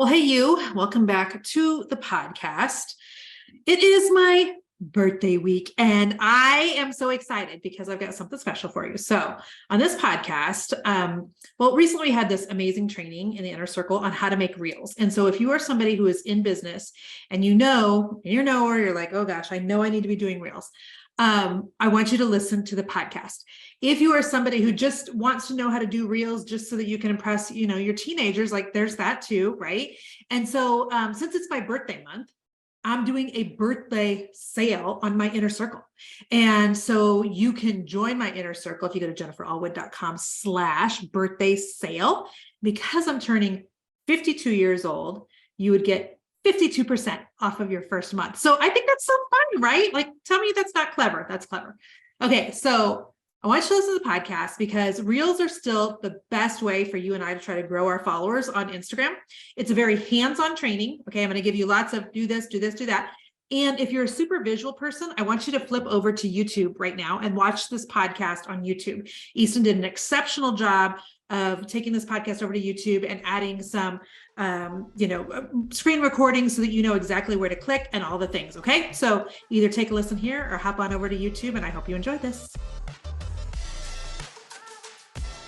Well, hey, you, welcome back to the podcast. It is my birthday week, and I am so excited because I've got something special for you. So, on this podcast, recently we had this amazing training in the inner circle on how to make reels. And so, if you are somebody who is in business and you're like, oh gosh, I know I need to be doing reels. I want you to listen to the podcast. If you are somebody who just wants to know how to do reels just so that you can impress, your teenagers, like there's that too, right? And so since it's my birthday month, I'm doing a birthday sale on my inner circle. And so you can join my inner circle if you go to jenniferallwood.com/birthday sale. Because I'm turning 52 years old, you would get 52% off of your first month. So I think that's so fun, right? Like, tell me that's not clever. That's clever. Okay, so I want you to listen to the podcast because reels are still the best way for you and I to try to grow our followers on Instagram. It's a very hands-on training. Okay, I'm going to give you lots of do this, do that. And if you're a super visual person, I want you to flip over to YouTube right now and watch this podcast on YouTube. Easton did an exceptional job of taking this podcast over to YouTube and adding some screen recording so that you know exactly where to click and all the things. Okay, so either take a listen here or hop on over to YouTube, and I hope you enjoyed this.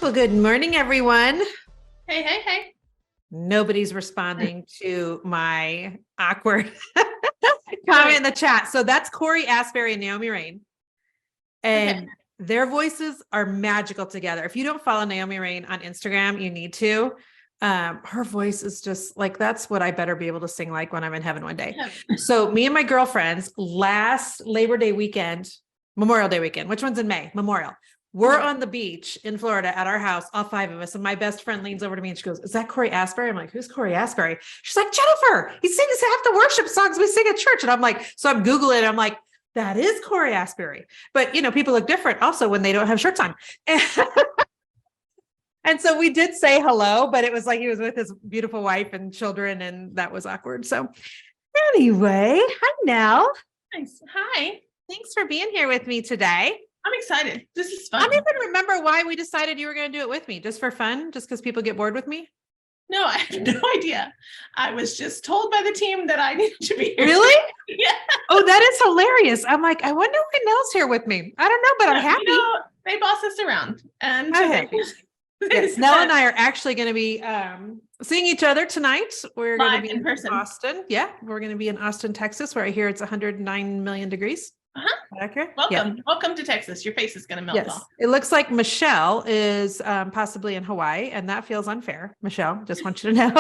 Well, good morning, everyone. Hey. Nobody's responding to my awkward comment in the chat. So that's Corey Asbury and Naomi Rain. And their voices are magical together. If you don't follow Naomi Rain on Instagram, you need to. Her voice is just like, that's what I better be able to sing like when I'm in heaven one day. So me and my girlfriends last Memorial Day weekend, which one's in May? Memorial. We're on the beach in Florida at our house, all five of us. And my best friend leans over to me and she goes, "Is that Corey Asbury?" I'm like, "Who's Corey Asbury?" She's like, "Jennifer, he sings half the worship songs we sing at church." And I'm like, so I'm Googling it. I'm like, that is Corey Asbury. But people look different also when they don't have shirts on. And so we did say hello, but it was like he was with his beautiful wife and children, and that was awkward. So anyway, hi, Nell. Nice. Hi. Thanks for being here with me today. I'm excited. This is fun. I don't even remember why we decided you were going to do it with me. Just for fun? Just because people get bored with me? No, I have no idea. I was just told by the team that I needed to be here. Really? Yeah. Oh, that is hilarious. I'm like, I wonder why Nell's here with me. I don't know, but I'm happy. They boss us around. And yes, Nell and I are actually going to be seeing each other tonight. We're going to be in person. Austin. Yeah, we're going to be in Austin, Texas, where I hear it's 109 million degrees. Welcome. Yeah. Welcome to Texas. Your face is going to melt off. It looks like Michelle is possibly in Hawaii, and that feels unfair. Michelle, just want you to know.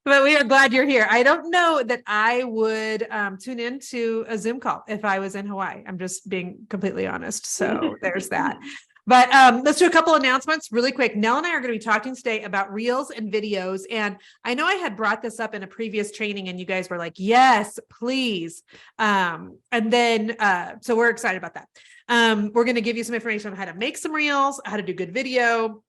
But we are glad you're here. I don't know that I would tune into a Zoom call if I was in Hawaii. I'm just being completely honest. So there's that. But let's do a couple announcements really quick. Nell and I are going to be talking today about reels and videos. And I know I had brought this up in a previous training and you guys were like, yes, please. So we're excited about that. We're going to give you some information on how to make some reels, how to do good video,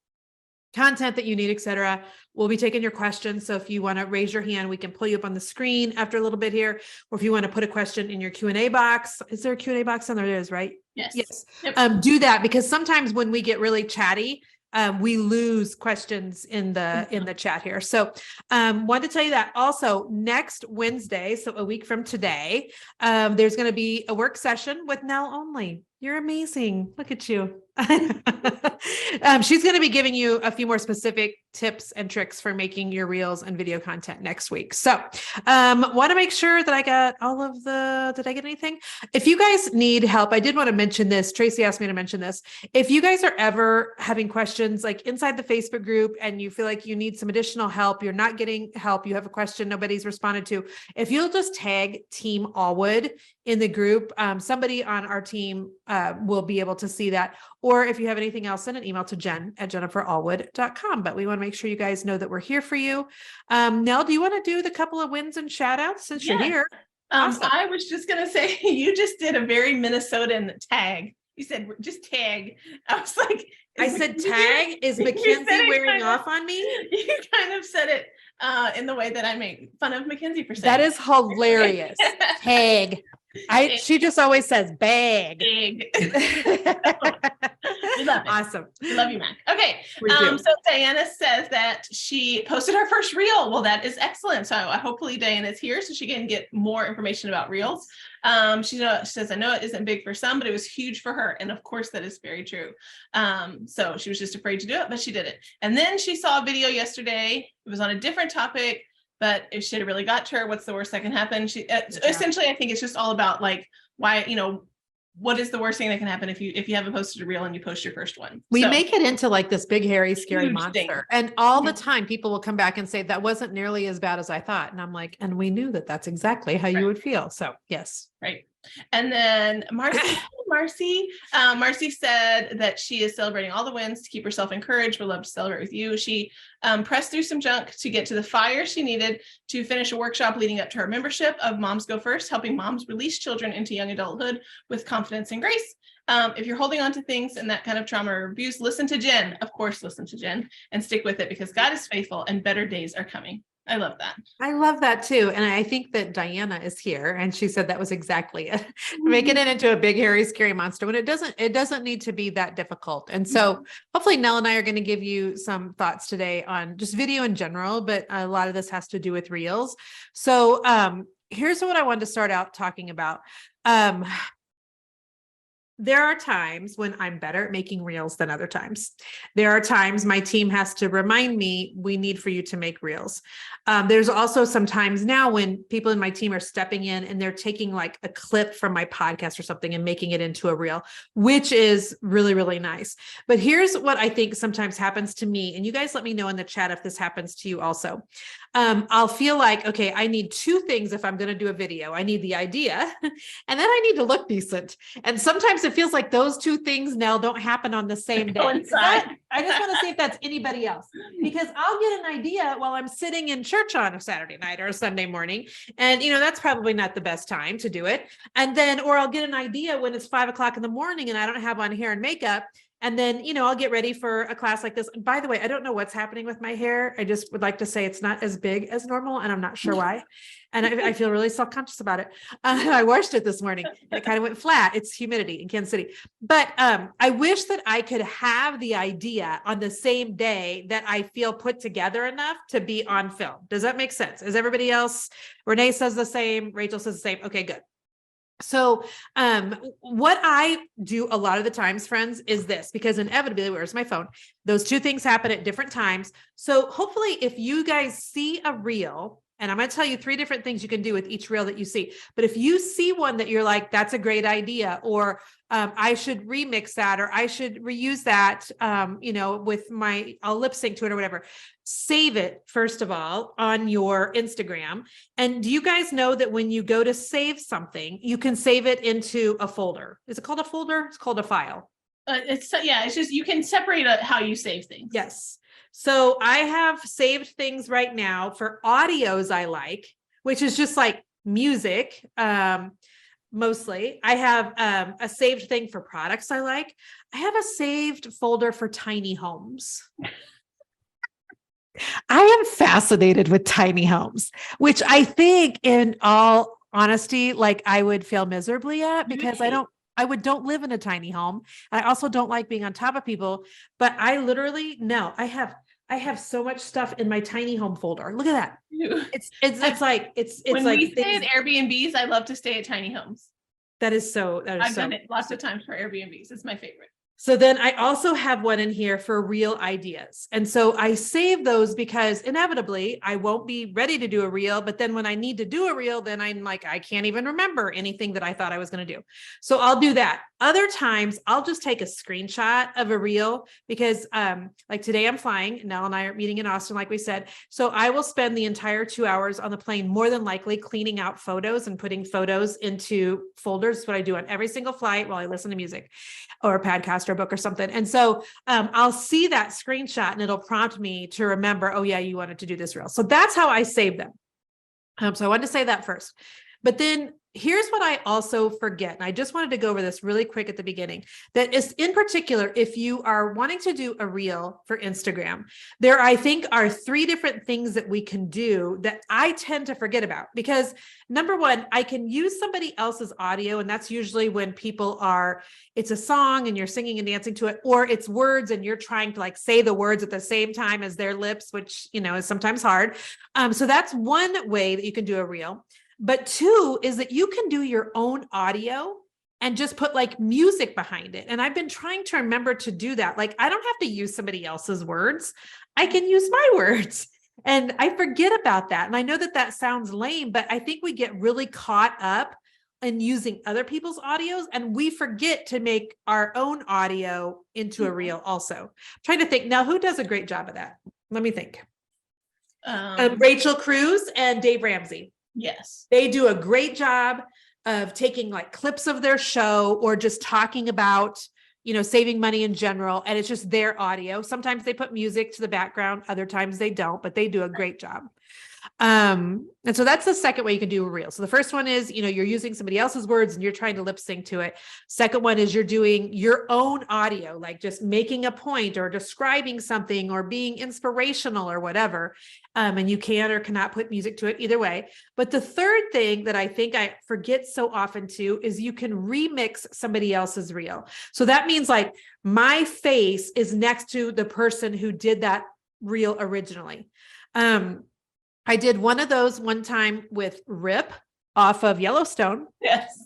content that you need, etc. We'll be taking your questions. So if you want to raise your hand, we can pull you up on the screen after a little bit here. Or if you want to put a question in your Q&A box, is there a Q&A box on there? There is, right? Yes. Yep. Do that because sometimes when we get really chatty, we lose questions in the chat here. So wanted to tell you that also next Wednesday, so a week from today, there's going to be a work session with Nell only. You're amazing. Look at you. She's going to be giving you a few more specific tips and tricks for making your reels and video content next week. So want to make sure that I got did I get anything? If you guys need help, I did want to mention this. Tracy asked me to mention this. If you guys are ever having questions like inside the Facebook group and you feel like you need some additional help, you're not getting help, you have a question nobody's responded to, if you'll just tag Team Allwood in the group, somebody on our team will be able to see that. Or if you have anything else, send an email to jen@jenniferallwood.com. But we want to make sure you guys know that we're here for you. Nell, do you want to do the couple of wins and shout outs since you're here? Awesome. I was just going to say, you just did a very Minnesotan tag. You said, just tag. I was like, I said, tag? Is Mackenzie wearing off on me? You kind of said it in the way that I make fun of Mackenzie for saying. That is hilarious. Tag. She just always says bag. Big. We love it. Awesome. We love you, Mac. Okay. We do. So Diana says that she posted her first reel. Well, that is excellent. So hopefully Diana's here so she can get more information about reels. She says, I know it isn't big for some, but it was huge for her. And of course that is very true. So she was just afraid to do it, but she did it. And then she saw a video yesterday. It was on a different topic, but if she had really got to her, what's the worst that can happen? Essentially, I think it's just all about like, why, what is the worst thing that can happen if you haven't posted a reel and you post your first one? We make it into like this big, hairy, scary monster. Thing. And all the time people will come back and say, that wasn't nearly as bad as I thought. And I'm like, and we knew that that's exactly how you would feel. So yes. Right. And then Marcy said that she is celebrating all the wins to keep herself encouraged. We'd love to celebrate with you. She pressed through some junk to get to the fire she needed to finish a workshop leading up to her membership of Moms Go First, helping moms release children into young adulthood with confidence and grace. If you're holding on to things and that kind of trauma or abuse, listen to Jen. Of course, listen to Jen and stick with it because God is faithful and better days are coming. I love that. I love that too. And I think that Diana is here and she said that was exactly it. Making it into a big, hairy, scary monster when it doesn't need to be that difficult. And so hopefully Nell and I are going to give you some thoughts today on just video in general, but a lot of this has to do with reels. So here's what I wanted to start out talking about. There are times when I'm better at making reels than other times. There are times my team has to remind me, we need for you to make reels. There's also some times now when people in my team are stepping in and they're taking like a clip from my podcast or something and making it into a reel, which is really, really nice. But here's what I think sometimes happens to me. And you guys let me know in the chat if this happens to you also. I'll feel like, okay, I need two things if I'm going to do a video. I need the idea and then I need to look decent. And sometimes it feels like those two things now don't happen on the same day. I just want to see if that's anybody else, because I'll get an idea while I'm sitting in church on a Saturday night or a Sunday morning. And, that's probably not the best time to do it. And then, or I'll get an idea when it's 5 o'clock in the morning and I don't have on hair and makeup. And then, I'll get ready for a class like this. And by the way, I don't know what's happening with my hair. I just would like to say it's not as big as normal and I'm not sure why. And I feel really self-conscious about it. I washed it this morning and it kind of went flat. It's humidity in Kansas City. But I wish that I could have the idea on the same day that I feel put together enough to be on film. Does that make sense? Is everybody else? Renee says the same. Rachel says the same. Okay, good. So what I do a lot of the times, friends, is this, because inevitably, where's my phone? Those two things happen at different times. So hopefully if you guys see a reel, and I'm going to tell you 3 different things you can do with each reel that you see. But if you see one that you're like, that's a great idea, or I should remix that, or I should reuse that, with I'll lip sync to it or whatever. Save it, first of all, on your Instagram. And do you guys know that when you go to save something, you can save it into a folder? Is it called a folder? It's called a file. It's just, you can separate how you save things. Yes. So I have saved things right now for audios I like, which is just like music. Mostly. I have a saved thing for products I like. I have a saved folder for tiny homes. I am fascinated with tiny homes, which I think, in all honesty, like I would fail miserably at, because I don't live in a tiny home. I also don't like being on top of people, but I literally, no, I have so much stuff in my tiny home folder. Look at that. It's like when like we stay at Airbnbs, I love to stay at tiny homes. I've done it lots of times for Airbnbs. It's my favorite. So then I also have one in here for real ideas. And so I save those because inevitably I won't be ready to do a reel, but then when I need to do a reel, then I'm like, I can't even remember anything that I thought I was going to do. So I'll do that. Other times I'll just take a screenshot of a reel because like today I'm flying. Nell and I are meeting in Austin, like we said. So I will spend the entire 2 hours on the plane, more than likely cleaning out photos and putting photos into folders. That's what I do on every single flight while I listen to music or a podcast or a book or something. And so I'll see that screenshot and it'll prompt me to remember, oh yeah, you wanted to do this reel. So that's how I save them. So I wanted to say that first. But then here's what I also forget. And I just wanted to go over this really quick at the beginning, that is in particular, if you are wanting to do a reel for Instagram, there, I think, are 3 different things that we can do that I tend to forget about, because number one, I can use somebody else's audio. And that's usually when people are, it's a song and you're singing and dancing to it, or it's words and you're trying to like say the words at the same time as their lips, which, you know, is sometimes hard. So that's one way that you can do a reel. But 2 is that you can do your own audio and just put like music behind it. And I've been trying to remember to do that. Like, I don't have to use somebody else's words. I can use my words. And I forget about that. And I know that that sounds lame, but I think we get really caught up in using other people's audios, and we forget to make our own audio into a reel also. I'm trying to think now, who does a great job of that? Let me think. Rachel Cruz and Dave Ramsey. Yes. They do a great job of taking like clips of their show or just talking about, you know, saving money in general. And it's just their audio. Sometimes they put music to the background. Other times they don't, but they do a great job. And so that's the second way you can do a reel. So the first one is, you know, you're using somebody else's words and you're trying to lip sync to it. Second one is you're doing your own audio, like just making a point or describing something or being inspirational or whatever. And you can or cannot put music to it either way. But the third thing that I think I forget so often too, is you can remix somebody else's reel. So that means like my face is next to the person who did that reel originally. I did one of those one time with Rip off of Yellowstone. Yes.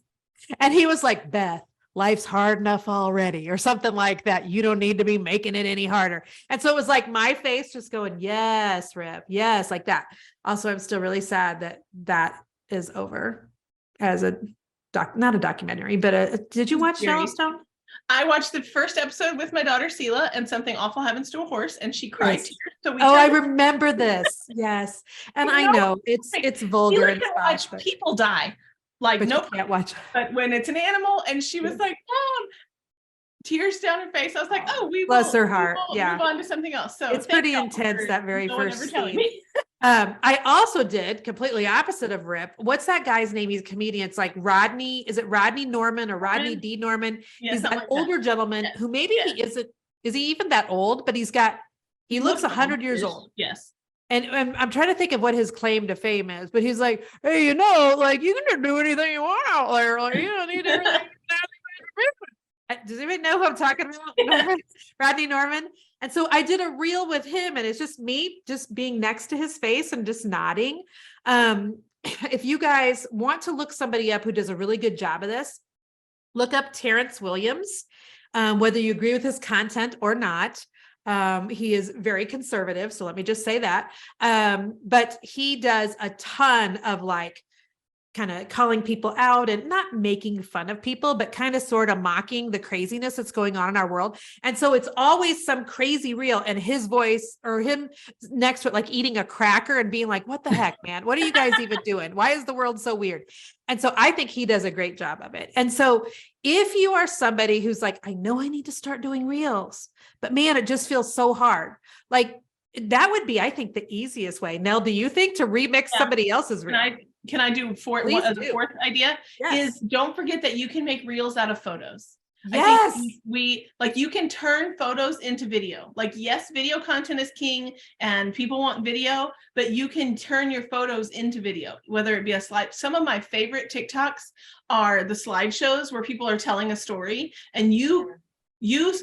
And he was like, Beth, life's hard enough already, or something like that. You don't need to be making it any harder. And so it was like my face just going, yes, Rip, yes, like that. Also, I'm still really sad that that is over as a not a documentary, but did you watch Yellowstone? I watched the first episode with my daughter Sela, and something awful happens to a horse, and she cried. Yes. Tears. So I remember this. Yes, and I know it's vulgar and stuff, watch people die, like but no, you can't watch. But when it's an animal, and she was like, "Mom," tears down her face. I was like, "Oh, bless her heart." Yeah, move on to something else. So it's pretty intense, that very first scene. Me. I also did completely opposite of Rip. What's that guy's name? He's a comedian. It's like Rodney. Is it Rodney Norman or Rodney D. Norman? Yeah, he's an like older gentleman who maybe he isn't. Is he even that old? But he looks 100 years old. Yes. And I'm trying to think of what his claim to fame is, but he's like, hey, you know, like you can do anything you want out there. Like you don't need everything. Does anybody know who I'm talking about? Rodney Norman. And so I did a reel with him, and it's just me just being next to his face and just nodding. If you guys want to look somebody up who does a really good job of this, look up Terrence Williams, whether you agree with his content or not. He is very conservative. So let me just say that. But he does a ton of like kind of calling people out and not making fun of people, but kind of sort of mocking the craziness that's going on in our world. And so it's always some crazy reel, and his voice or him next to it, like eating a cracker and being like, what the heck, man, what are you guys even doing? Why is the world so weird? And so I think he does a great job of it. And so if you are somebody who's like, I know I need to start doing reels, but man, it just feels so hard. Like that would be, I think, the easiest way. Nell, do you think, to remix somebody else's reel? Can I do the fourth idea? Yes. Is don't forget that you can make reels out of photos. Yes. I think you can turn photos into video. Like, yes, video content is king and people want video, but you can turn your photos into video, whether it be a slide. Some of my favorite TikToks are the slideshows where people are telling a story, and you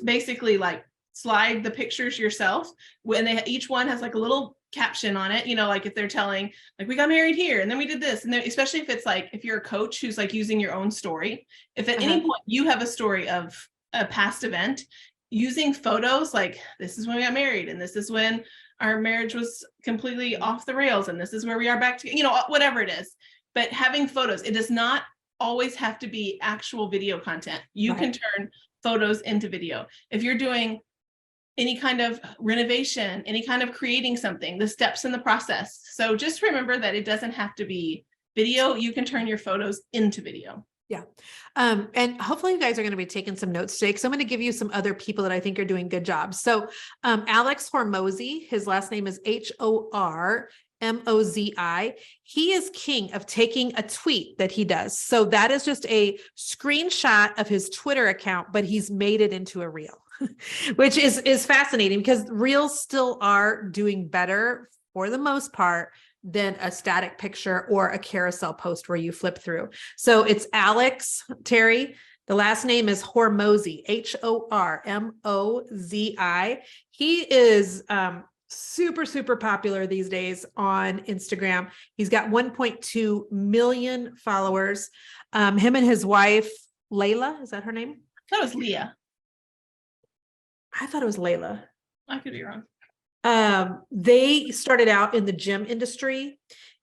basically like slide the pictures yourself, when each one has like a little caption on it, you know, like if they're telling, like, we got married here and then we did this, and then especially if it's like, if you're a coach who's like using your own story, if at any point you have a story of a past event, using photos, like, this is when we got married and this is when our marriage was completely off the rails and this is where we are back to, you know, whatever it is. But having photos, it does not always have to be actual video content. You can turn photos into video. If you're doing any kind of renovation, any kind of creating something, the steps in the process. So just remember that it doesn't have to be video. You can turn your photos into video. Yeah. And hopefully you guys are going to be taking some notes today, because I'm going to give you some other people that I think are doing good jobs. So Alex Hormozy, his last name is Hormozy. Mozi. He is king of taking a tweet that he does. So that is just a screenshot of his Twitter account, but he's made it into a reel, which is fascinating because reels still are doing better for the most part than a static picture or a carousel post where you flip through. So it's Alex Terry. The last name is Hormozi, Hormozi. He is super, super popular these days on Instagram. He's got 1.2 million followers. Him and his wife, Layla, is that her name? That was Leah. I thought it was Layla. I could be wrong. They started out in the gym industry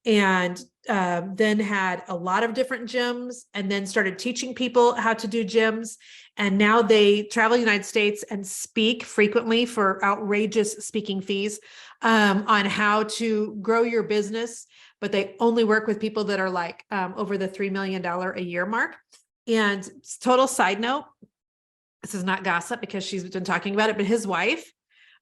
and then had a lot of different gyms and then started teaching people how to do gyms. And now they travel the United States and speak frequently for outrageous speaking fees on how to grow your business. But they only work with people that are like over the $3 million a year mark. And total side note, this is not gossip because she's been talking about it, but his wife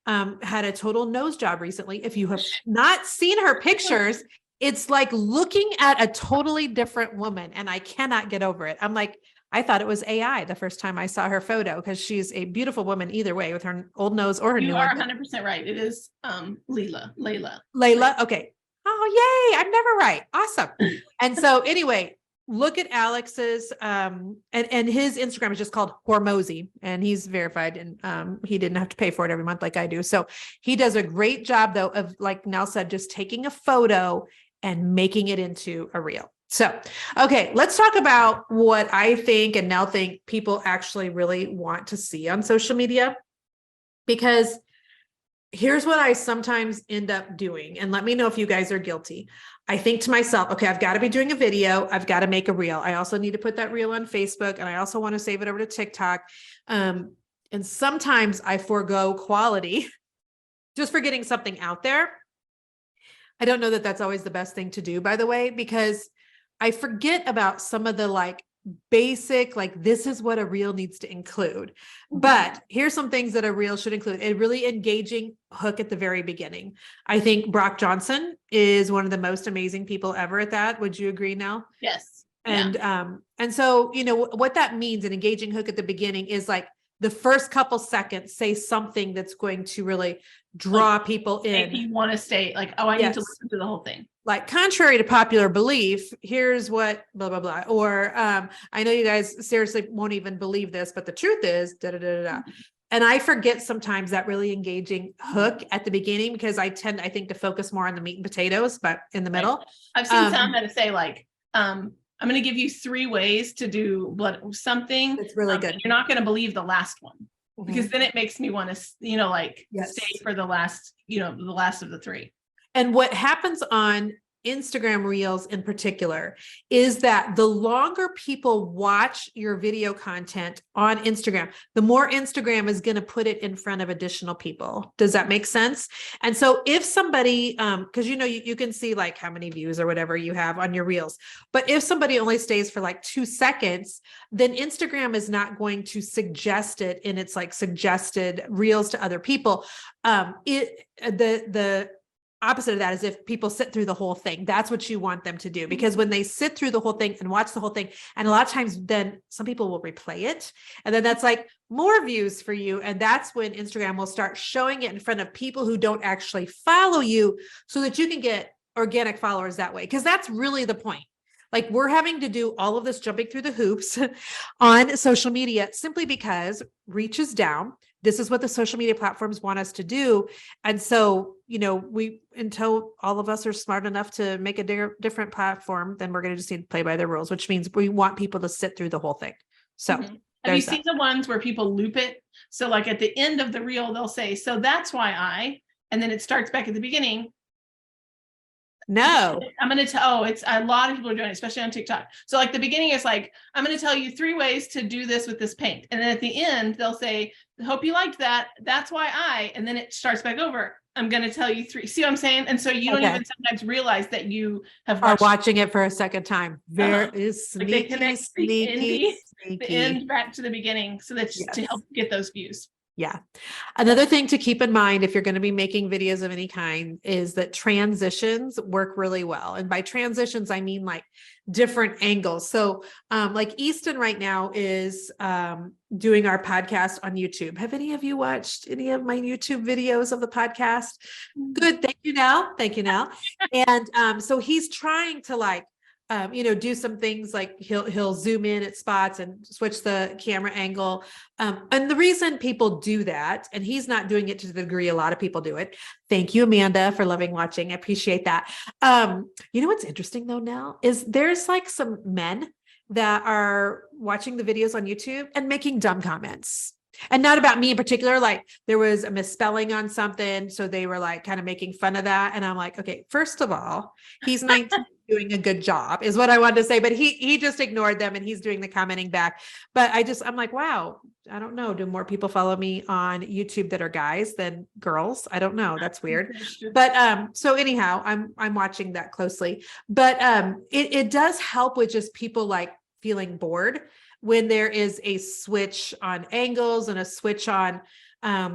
had a total nose job recently. If you have not seen her pictures, it's like looking at a totally different woman, and I cannot get over it. I'm like, I thought it was AI the first time I saw her photo because she's a beautiful woman either way with her old nose or her new one. You are 100% right. It is Layla. Okay. Oh, yay. I'm never right. Awesome. And so anyway, look at Alex's and his Instagram is just called Hormozi, and he's verified, and he didn't have to pay for it every month like I do. So he does a great job though of, like Nell said, just taking a photo and making it into a reel. So, okay, let's talk about what I think and Nell think people actually really want to see on social media, because here's what I sometimes end up doing. And let me know if you guys are guilty. I think to myself, okay, I've got to be doing a video. I've got to make a reel. I also need to put that reel on Facebook, and I also want to save it over to TikTok. And sometimes I forego quality just for getting something out there. I don't know that that's always the best thing to do, by the way, because I forget about some of the like basic, like this is what a reel needs to include. But here's some things that a reel should include: a really engaging hook at the very beginning. I think Brock Johnson is one of the most amazing people ever at that. Would you agree, Nell? Yes. And so, you know, what that means, an engaging hook at the beginning is like the first couple seconds, say something that's going to really draw people in. If you want to stay like, oh, I need to listen to the whole thing. Like, contrary to popular belief, here's what blah, blah, blah. Or I know you guys seriously won't even believe this, but the truth is da, da, da, da, da. And I forget sometimes that really engaging hook at the beginning because I think to focus more on the meat and potatoes, but in the middle. I've seen some that say like, I'm going to give you 3 ways to do something. It's really good. You're not going to believe the last one, because then it makes me want to, stay for the last, the last of the 3. And what happens on Instagram Reels in particular is that the longer people watch your video content on Instagram, the more Instagram is going to put it in front of additional people. Does that make sense? And so if somebody, because you can see like how many views or whatever you have on your Reels, but if somebody only stays for like 2 seconds, then Instagram is not going to suggest it in its like suggested Reels to other people. The opposite of that is if people sit through the whole thing. That's what you want them to do, because when they sit through the whole thing and watch the whole thing, and a lot of times then some people will replay it, and then that's like more views for you. And that's when Instagram will start showing it in front of people who don't actually follow you, so that you can get organic followers that way. Because that's really the point. Like, we're having to do all of this jumping through the hoops on social media simply because reach is down. This is what the social media platforms want us to do. And so, until all of us are smart enough to make a different platform, then we're going to just need to play by their rules, which means we want people to sit through the whole thing. So have you seen the ones where people loop it? So like at the end of the reel, they'll say, so that's why and then it starts back at the beginning. No, I'm going to tell, it's a lot of people are doing it, especially on TikTok. So like the beginning is like, I'm going to tell you 3 ways to do this with this paint. And then at the end, they'll say, hope you liked that. That's why and then it starts back over. I'm going to tell you 3. See what I'm saying? And so you don't even sometimes realize that you are watching it for a second time. There is sneaky, like they connect sneaky. The end back to the beginning, so that's to help get those views. Yeah. Another thing to keep in mind if you're going to be making videos of any kind is that transitions work really well. And by transitions, I mean like different angles. So like Easton right now is doing our podcast on YouTube. Have any of you watched any of my YouTube videos of the podcast? Good. Thank you, Nell. Thank you, Nell. And so he's trying to like, do some things like he'll zoom in at spots and switch the camera angle. And the reason people do that, and he's not doing it to the degree a lot of people do it. Thank you, Amanda, for loving watching. I appreciate that. What's interesting though now is there's like some men that are watching the videos on YouTube and making dumb comments. And not about me in particular, like there was a misspelling on something. So they were like kind of making fun of that. And I'm like, okay, first of all, he's 19 doing a good job is what I wanted to say, but he just ignored them and he's doing the commenting back. But I'm like, wow, I don't know. Do more people follow me on YouTube that are guys than girls? I don't know. That's weird. But so anyhow, I'm watching that closely, but it does help with just people like feeling bored when there is a switch on angles and a switch on,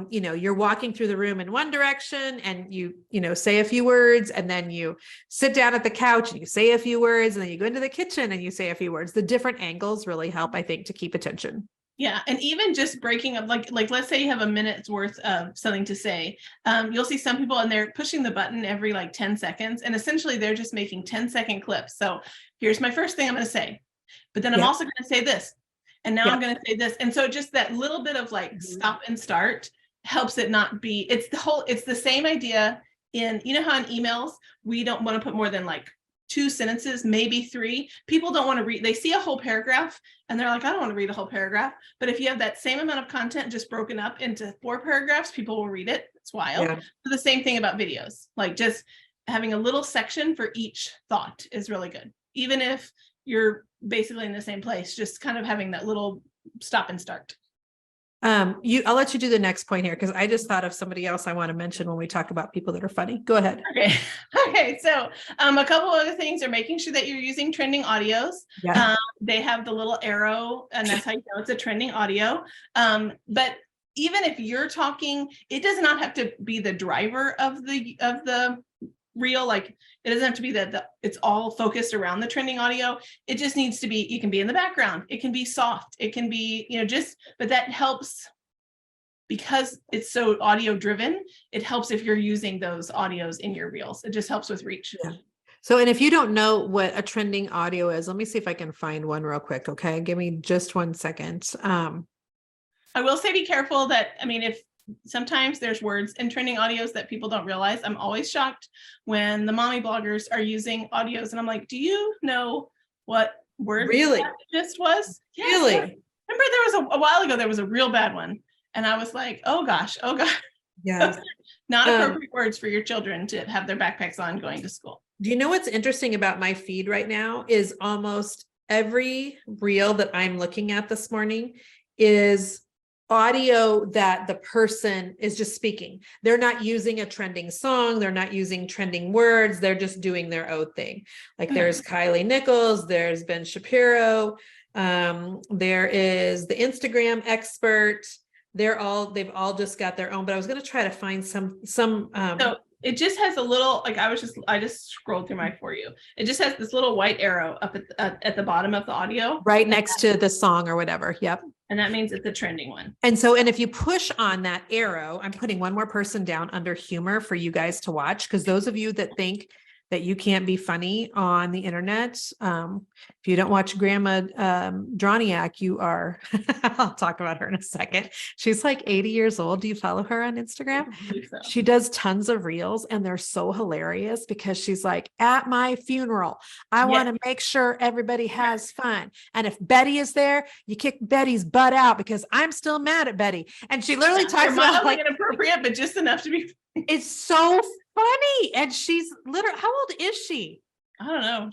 you're walking through the room in one direction and you say a few words and then you sit down at the couch and you say a few words and then you go into the kitchen and you say a few words. The different angles really help, I think, to keep attention. Yeah. And even just breaking up, like let's say you have a minute's worth of something to say. You'll see some people and they're pushing the button every like 10 seconds. And essentially they're just making 10-second clips. So here's my first thing I'm going to say, but then I'm also going to say this. And now I'm going to say this. And so just that little bit of like stop and start helps it not be, it's the same idea in, how in emails, we don't want to put more than like 2 sentences, maybe 3. People don't want to read, they see a whole paragraph and they're like, I don't want to read a whole paragraph. But if you have that same amount of content just broken up into 4 paragraphs, people will read it. It's wild. Yeah. So the same thing about videos, like just having a little section for each thought is really good. Even if you're basically in the same place, just kind of having that little stop and start. I'll let you do the next point here because I just thought of somebody else I want to mention when we talk about people that are funny. Go ahead. Okay. So a couple other things are making sure that you're using trending audios. Yeah. They have the little arrow, and that's how you know it's a trending audio. But even if you're talking, it does not have to be the driver of the reel. Like it doesn't have to be that it's all focused around the trending audio. It just needs to be, you can be in the background. It can be soft. It can be, but that helps because it's so audio driven. It helps if you're using those audios in your reels. It just helps with reach. Yeah. So, and if you don't know what a trending audio is, let me see if I can find one real quick. Okay. Give me just 1 second. I will say, be careful that, if sometimes there's words in trending audios that people don't realize. I'm always shocked when the mommy bloggers are using audios and I'm like, do you know what word really that just was? Yes, really? Remember there was a while ago, there was a real bad one. And I was like, oh gosh. Yeah. Not appropriate words for your children to have their backpacks on going to school. Do you know what's interesting about my feed right now is almost every reel that I'm looking at this morning is audio that the person is just speaking. They're not using a trending song. They're not using trending words. They're just doing their own thing. Like there's Kylie Nichols, there's Ben Shapiro. There is the Instagram expert. They've all just got their own, but I was going to try to find some, so it just has a little, like I just scrolled through my For You. It just has this little white arrow up at the bottom of the audio. Right next to the song or whatever. Yep. And that means it's a trending one. And if you push on that arrow, I'm putting one more person down under humor for you guys to watch. Because those of you that think that you can't be funny on the internet, if you don't watch Grandma Droniak, you are, I'll talk about her in a second. She's like 80 years old. Do you follow her on Instagram? So. She does tons of reels and they're so hilarious because she's like, at my funeral, I want to make sure everybody has fun. And if Betty is there, you kick Betty's butt out because I'm still mad at Betty. And she literally talks about like inappropriate, but just enough to be. It's so funny. And she's literally, how old is she? I don't know.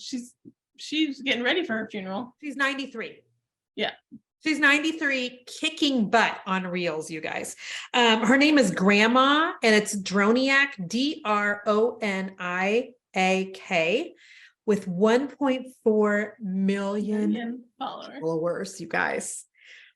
She's getting ready for her funeral. She's 93. Yeah. She's 93, kicking butt on reels, you guys. Her name is Grandma and it's Droniak, Droniak, with 1.4 million followers, you guys.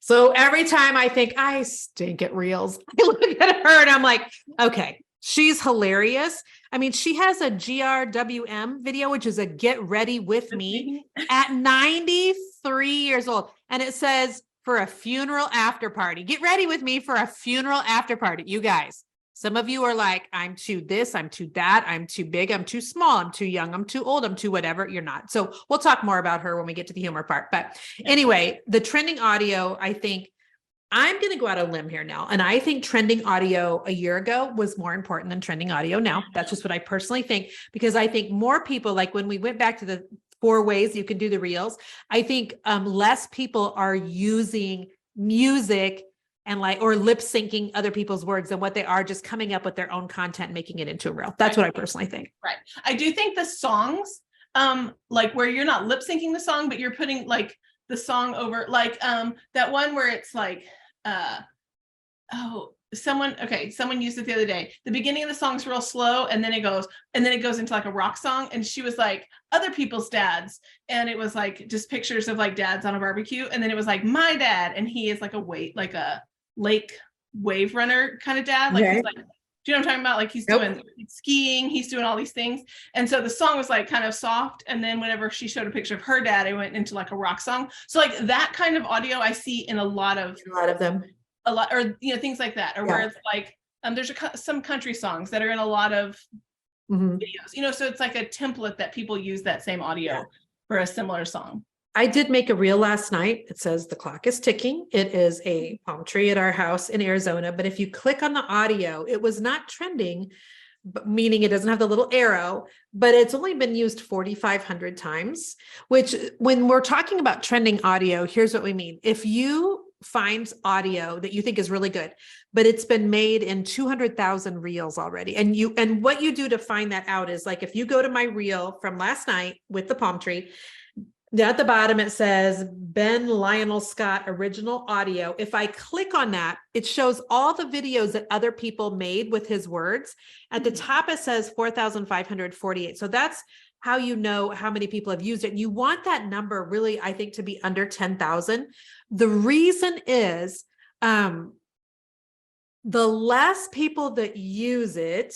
So every time I think I stink at reels, I look at her and I'm like, okay, she's hilarious. I mean, she has a GRWM video, which is a get ready with me at 93 years old. And it says for a funeral after party, get ready with me for a funeral after party. You guys, some of you are like, I'm too this, I'm too that, I'm too big, I'm too small, I'm too young, I'm too old, I'm too whatever. You're not. So we'll talk more about her when we get to the humor part. But anyway, the trending audio, I think I'm going to go out on a limb here now. And I think trending audio a year ago was more important than trending audio now. That's just what I personally think, because I think more people, like when we went back to the 4 ways you can do the reels, I think less people are using music and like, or lip syncing other people's words than what they are just coming up with their own content and making it into a reel. That's what I personally think. Right. I do think the songs, like where you're not lip syncing the song, but you're putting like the song over, like that one where it's like, someone used it the other day. The beginning of the song's real slow and then it goes into like a rock song. And she was like, other people's dads. And it was like just pictures of like dads on a barbecue. And then it was like my dad. And he is like a lake wave runner kind of dad. Like, he's like, do you know what I'm talking about? Like he's doing skiing, he's doing all these things. And so the song was like kind of soft. And then whenever she showed a picture of her dad, it went into like a rock song. So like that kind of audio I see in a lot of them. Or things like that, or where it's like there's some country songs that are in a lot of videos, so it's like a template that people use that same audio for a similar song. I did make a reel last night. It says the clock is ticking. It is a palm tree at our house in Arizona, but if you click on the audio, it was not trending, meaning it doesn't have the little arrow, but it's only been used 4,500 times, which when we're talking about trending audio, here's what we mean. If you find audio that you think is really good, but it's been made in 200,000 reels already. And what you do to find that out is like, if you go to my reel from last night with the palm tree, at the bottom, it says Ben Lionel Scott original audio. If I click on that, it shows all the videos that other people made with his words. At the top, it says 4,548. So that's how you know how many people have used it. You want that number really, I think, to be under 10,000. The reason is the less people that use it,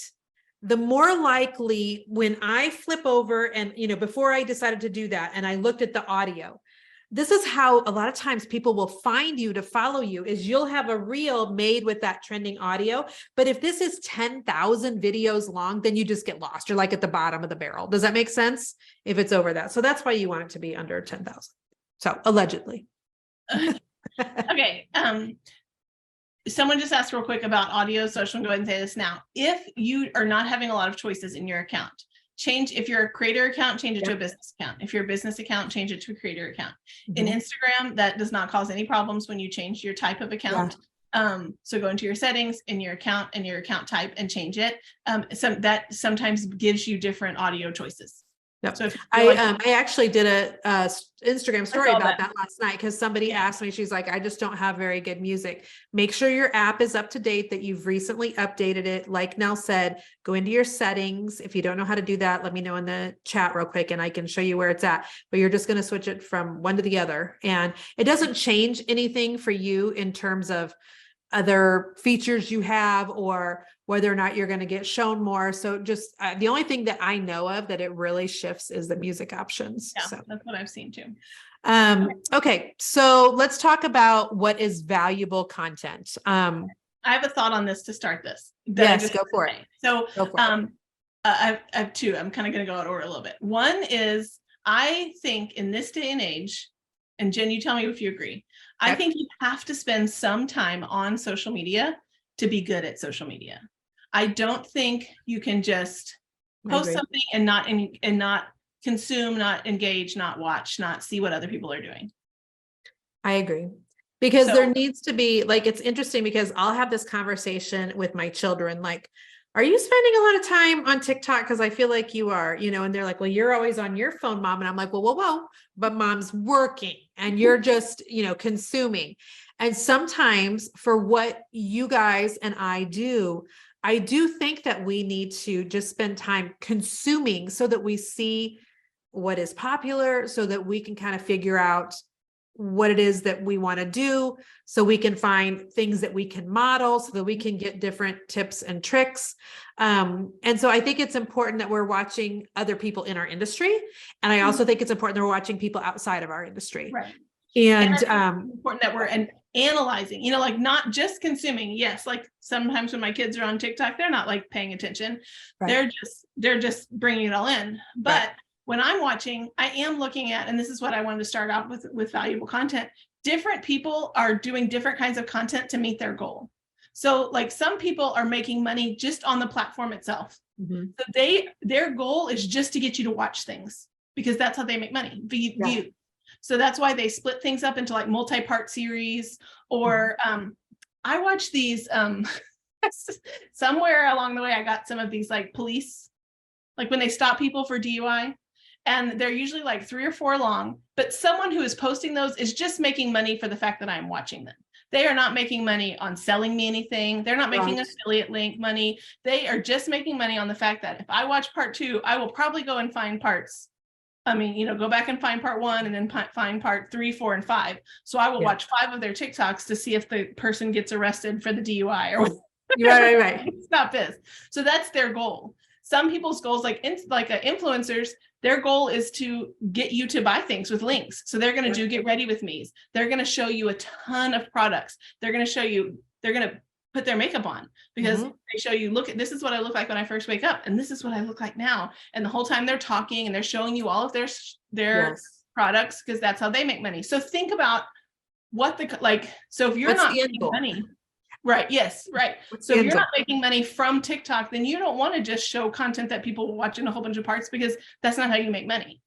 the more likely when I flip over and, before I decided to do that and I looked at the audio, this is how a lot of times people will find you to follow you, is you'll have a reel made with that trending audio. But if this is 10,000 videos long, then you just get lost. You're like at the bottom of the barrel. Does that make sense? If it's over that. So that's why you want it to be under 10,000. So allegedly. Okay. Someone just asked real quick about audio, so I just want to go ahead and say this now. If you are not having a lot of choices in your account, if you're a creator account, change it to a business account. If you're a business account, change it to a creator account. In Instagram, that does not cause any problems when you change your type of account. So go into your settings in your account and your account type and change it. That sometimes gives you different audio choices. Yep. So I actually did a Instagram story about that last night because somebody asked me, she's like, I just don't have very good music. Make sure your app is up to date, that you've recently updated it. Like Nell said, go into your settings. If you don't know how to do that, let me know in the chat real quick and I can show you where it's at. But you're just going to switch it from one to the other. And it doesn't change anything for you in terms of other features you have or whether or not you're going to get shown more. So just the only thing that I know of that it really shifts is the music options. Yeah, so that's what I've seen too. Okay. So let's talk about what is valuable content. I have a thought on this to start this. Yes, go for it. So I have two. I'm kind of going to go out of order a little bit. One is, I think in this day and age, and Jen, you tell me if you agree, I think you have to spend some time on social media to be good at social media. I don't think you can just post something and not consume, not engage, not watch, not see what other people are doing. I agree. Because there needs to be, like, it's interesting because I'll have this conversation with my children, like, are you spending a lot of time on TikTok? Because I feel like you are, and they're like, well, you're always on your phone, Mom. And I'm like, whoa, but Mom's working and you're just, consuming. And sometimes for what you guys and I do think that we need to just spend time consuming so that we see what is popular, so that we can kind of figure out what it is that we want to do, so we can find things that we can model, so that we can get different tips and tricks. And so I think it's important that we're watching other people in our industry. And I also think it's important that we're watching people outside of our industry. Right. And it's important that we're analyzing, like not just consuming. Yes, like sometimes when my kids are on TikTok, they're not like paying attention. Right. They're just bringing it all in. But right. When I'm watching, I am looking at, and this is what I wanted to start out with valuable content. Different people are doing different kinds of content to meet their goal. So like some people are making money just on the platform itself. Mm-hmm. So their goal is just to get you to watch things, because that's how they make money, view. So that's why they split things up into like multi-part series, or I watch these somewhere along the way. I got some of these like police, like when they stop people for DUI, and they're usually like 3 or 4 long, but someone who is posting those is just making money for the fact that I'm watching them. They are not making money on selling me anything. They're not making affiliate link money. They are just making money on the fact that if I watch part 2, I will probably go and find parts. Go back and find part 1 and then find part 3, 4, and 5. So I will watch 5 of their TikToks to see if the person gets arrested for the DUI or right. Stop this. So that's their goal. Some people's goals, like influencers, their goal is to get you to buy things with links. So they're going to do get ready with me's. They're going to show you a ton of products. They're going to put their makeup on, because they show you, look, this is what I look like when I first wake up, and this is what I look like now. And the whole time they're talking and they're showing you all of their products, because that's how they make money. So think about what so if you're not making money, right? Yes, right. So if you're not making money from TikTok, then you don't want to just show content that people will watch in a whole bunch of parts, because that's not how you make money.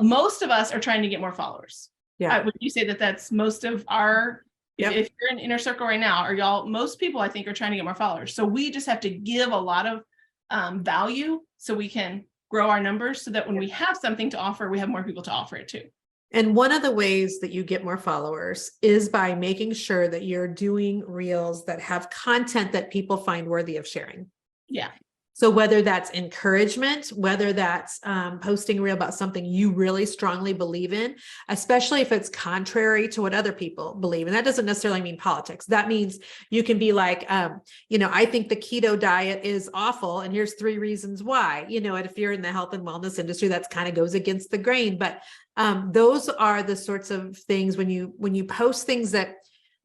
Most of us are trying to get more followers. Yeah. Would you say that that's most of our, if you're in inner circle right now, or most people I think are trying to get more followers. So we just have to give a lot of value so we can grow our numbers, so that when we have something to offer, we have more people to offer it to. And one of the ways that you get more followers is by making sure that you're doing reels that have content that people find worthy of sharing. Yeah. So whether that's encouragement, whether that's posting a reel about something you really strongly believe in, especially if it's contrary to what other people believe. And that doesn't necessarily mean politics. That means you can be like, I think the keto diet is awful, and here's 3 reasons why. And if you're in the health and wellness industry, that's kind of goes against the grain. But those are the sorts of things when you post things that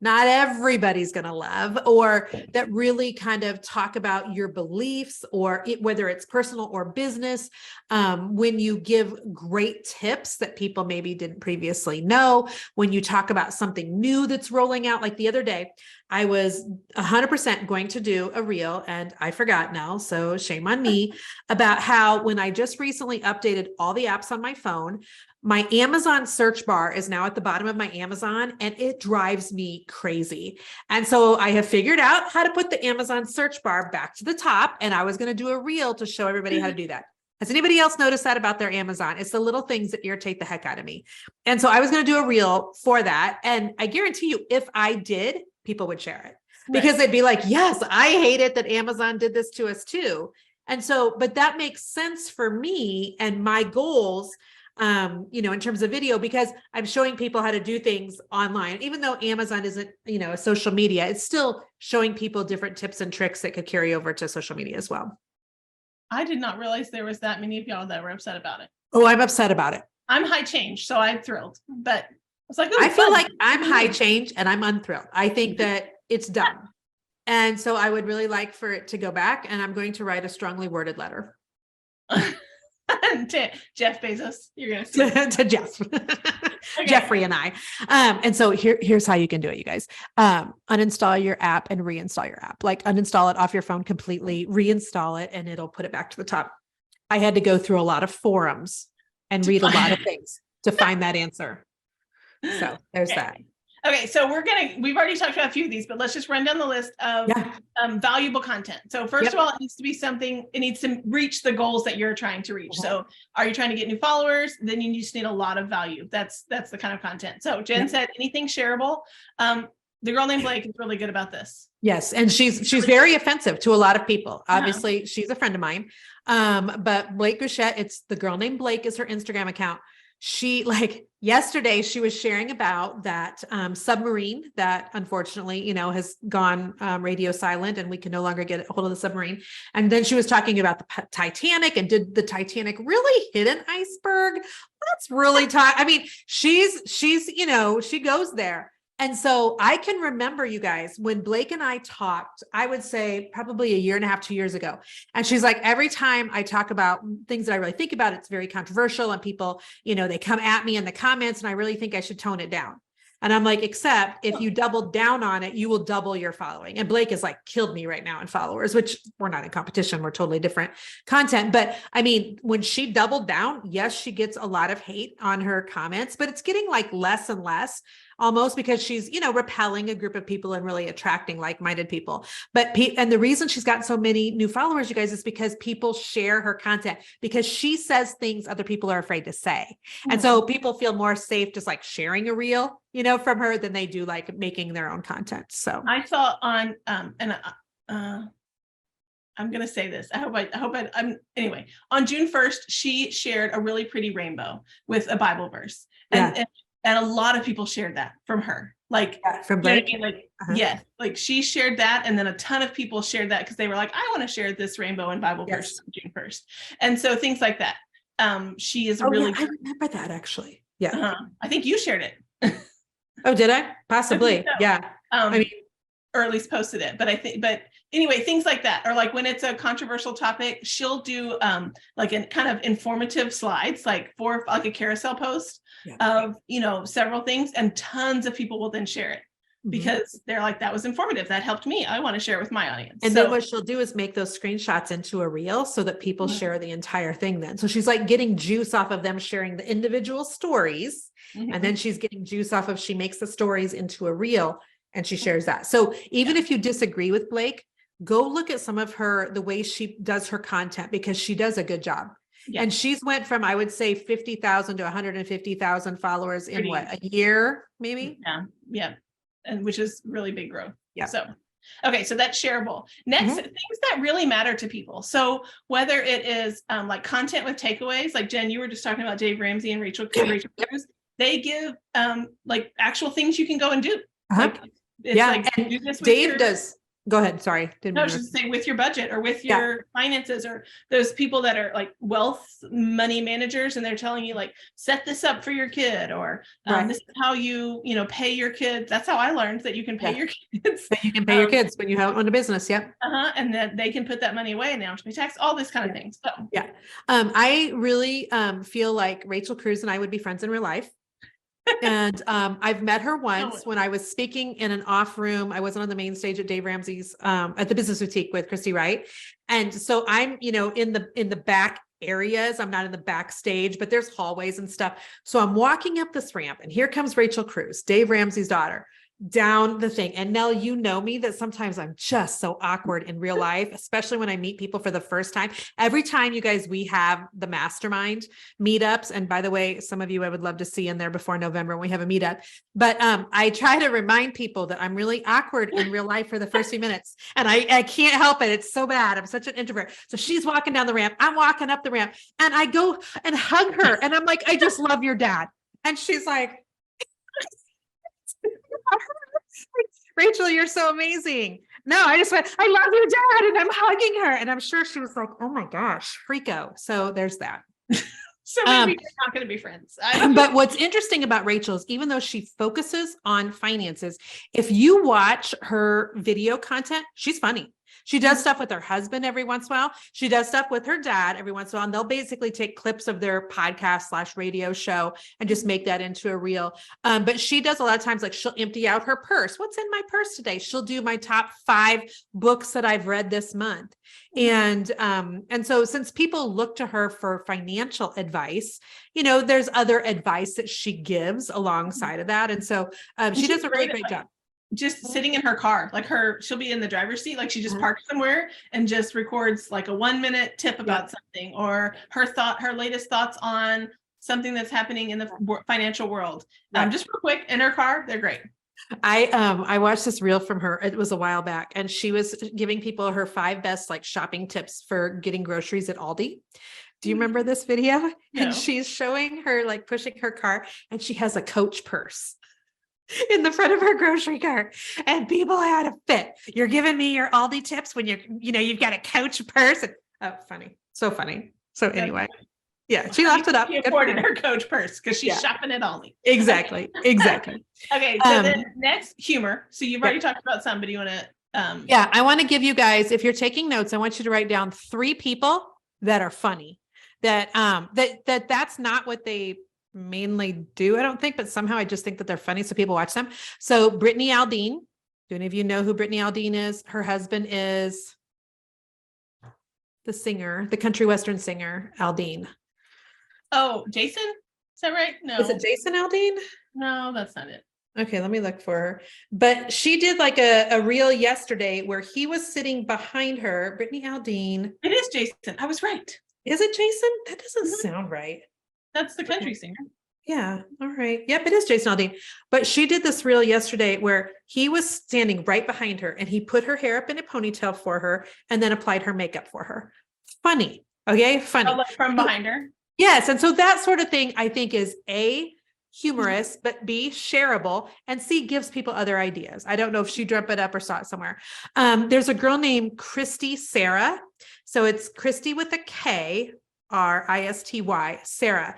not everybody's going to love, or that really kind of talk about your beliefs, or whether it's personal or business. When you give great tips that people maybe didn't previously know, when you talk about something new that's rolling out. Like the other day, I was 100% going to do a reel, and I forgot now, so shame on me, about how when I just recently updated all the apps on my phone, my Amazon search bar is now at the bottom of my Amazon, and it drives me crazy. And so I have figured out how to put the Amazon search bar back to the top, and I was going to do a reel to show everybody how to do that. Has anybody else noticed that about their Amazon? It's the little things that irritate the heck out of me. And so I was going to do a reel for that. And I guarantee you, if I did, people would share it, because they'd be like, yes, I hate it that Amazon did this to us too. And so, but that makes sense for me and my goals, in terms of video, because I'm showing people how to do things online. Even though Amazon isn't, a social media, it's still showing people different tips and tricks that could carry over to social media as well. I did not realize there was that many of y'all that were upset about it. Oh, I'm upset about it. I'm high change, so I'm thrilled, but it's like, I feel like I'm high change and I'm unthrilled. I think that it's dumb. And so I would really like for it to go back, and I'm going to write a strongly worded letter. To Jeff Bezos, you're going to to Jeff, Jeffrey and I. And so here's how you can do it, you guys. Uninstall your app and reinstall your app. Like uninstall it off your phone completely, reinstall it, and it'll put it back to the top. I had to go through a lot of forums and read a lot of things to find that answer. So there's that. Okay, so we've already talked about a few of these, but let's just run down the list of valuable content. So first of all, it needs to be something, it needs to reach the goals that you're trying to reach. So are you trying to get new followers? Then you just need a lot of value. That's the kind of content. So Jen said anything shareable. The girl named Blake is really good about this. Yes. And she's very offensive to a lot of people. Obviously, she's a friend of mine. But Blake Gouchette, it's the girl named Blake is her Instagram account. she like yesterday she was sharing about that submarine that unfortunately, has gone radio silent and we can no longer get a hold of the submarine. And then she was talking about the Titanic and did the Titanic really hit an iceberg? That's really I mean, she's, she goes there. And so I can remember, you guys, when Blake and I talked, I would say probably a year and a half, 2 years ago. And she's like, every time I talk about things that I really think about, it's very controversial and people, they come at me in the comments and I really think I should tone it down. And I'm like, except if you double down on it, you will double your following. And Blake is like killed me right now in followers, which we're not in competition. We're totally different content. But I mean, when she doubled down, yes, she gets a lot of hate on her comments, but it's getting like less and less, almost, because she's, repelling a group of people and really attracting like-minded people. And the reason she's gotten so many new followers, you guys, is because people share her content, because she says things other people are afraid to say. And so people feel more safe just like sharing a reel, from her than they do like making their own content. So I saw on, I'm going to say this. Anyway, on June 1st, she shared a really pretty rainbow with a Bible verse. And a lot of people shared that from her. Like, from Blake? Yes, like she shared that. And then a ton of people shared that because they were like, I want to share this rainbow and Bible verse on June 1st. And so things like that. She is really. Yeah, I remember that actually. Yeah. I think you shared it. Oh, did I? Possibly. So. Yeah. I mean, or at least posted it. But anyway, things like that. Or like when it's a controversial topic, she'll do like a kind of informative slides, like like a carousel post of, several things, and tons of people will then share it because they're like, that was informative. That helped me. I want to share it with my audience. And then what she'll do is make those screenshots into a reel so that people share the entire thing then. So she's like getting juice off of them sharing the individual stories. And then she's getting juice off of, she makes the stories into a reel and she shares that. So even if you disagree with Blake, go look at some of the way she does her content, because she does a good job. And she's went from, I would say 50,000 to 150,000 followers in a year, maybe? Yeah. And which is really big growth. Yeah. So, okay. So that's shareable. Next, things that really matter to people. So whether it is like content with takeaways, like Jen, you were just talking about Dave Ramsey and Rachel Cruz, they give like actual things you can go and do. Like, it's like, and do this with Dave does. Go ahead. Sorry. I was just saying with your budget or with your finances, or those people that are like wealth money managers and they're telling you like, set this up for your kid, or this is how you pay your kids. That's how I learned that you can pay your kids. That you can pay your kids when you own a business. Yep. And that they can put that money away and they don't have to pay tax, all this kind of things. So I really feel like Rachel Cruz and I would be friends in real life. And I've met her once when I was speaking in an off room. I wasn't on the main stage at Dave Ramsey's at the Business Boutique with Christy Wright. And so I'm, in the back areas. I'm not in the backstage, but there's hallways and stuff. So I'm walking up this ramp and here comes Rachel Cruz, Dave Ramsey's daughter, down the thing. And Nell, you know me, that sometimes I'm just so awkward in real life, especially when I meet people for the first time. Every time, you guys, we have the mastermind meetups. And by the way, some of you I would love to see in there before November when we have a meetup. But I try to remind people that I'm really awkward in real life for the first few minutes. And I can't help it. It's so bad. I'm such an introvert. So she's walking down the ramp. I'm walking up the ramp and I go and hug her. And I'm like, I just love your dad. And she's like, Rachel, you're so amazing. No, I just went, I love your dad. And I'm hugging her. And I'm sure she was like, oh my gosh, freako. So there's that. So maybe you're not going to be friends. But what's interesting about Rachel is even though she focuses on finances, if you watch her video content, she's funny. She does stuff with her husband every once in a while. She does stuff with her dad every once in a while. And they'll basically take clips of their podcast / radio show and just make that into a reel. But she does a lot of times, like she'll empty out her purse. What's in my purse today? She'll do my top 5 books that I've read this month. And so since people look to her for financial advice, there's other advice that she gives alongside of that. And so she does a really great job. Just sitting in her car, like she'll be in the driver's seat, like she just parks somewhere and just records like a 1-minute tip about something, or her latest thoughts on something that's happening in the financial world. Just real quick in her car. They're great. I watched this reel from her. It was a while back, and she was giving people her 5 best like shopping tips for getting groceries at Aldi. Do you remember this video? No. And she's showing her like pushing her car and she has a Coach purse in the front of her grocery cart, and people had a fit. You're giving me your Aldi tips when you've got a Coach purse. And, oh, funny. So funny. So anyway, yeah, she laughed it up. She afforded her Coach purse because she's shopping at Aldi. Exactly. Okay. So then next, humor. So you've already talked about some, but do you want to, yeah, I want to give you guys, if you're taking notes, I want you to write down 3 people that are funny, that's not what they mainly do, I don't think, but somehow I just think that they're funny, so people watch them. So Brittany Aldean, do any of you know who Brittany Aldean is? Her husband is the singer, the country western singer, Aldean. Oh, Jason? Is that right? No. Is it Jason Aldean? No, that's not it. Okay, let me look for her. But she did like a reel yesterday where he was sitting behind her, Brittany Aldean. It is Jason. I was right. Is it Jason? That doesn't sound right. That's the country singer. Yeah. All right. Yep. It is Jason Aldean. But she did this reel yesterday where he was standing right behind her and he put her hair up in a ponytail for her and then applied her makeup for her. Funny. Okay. Funny. Oh, from behind her. Yes. And so that sort of thing I think is A, humorous, but B, shareable, and C, gives people other ideas. I don't know if she dreamt it up or saw it somewhere. There's a girl named Christy Sarah. So it's Christy with a K, Risty, Sarah.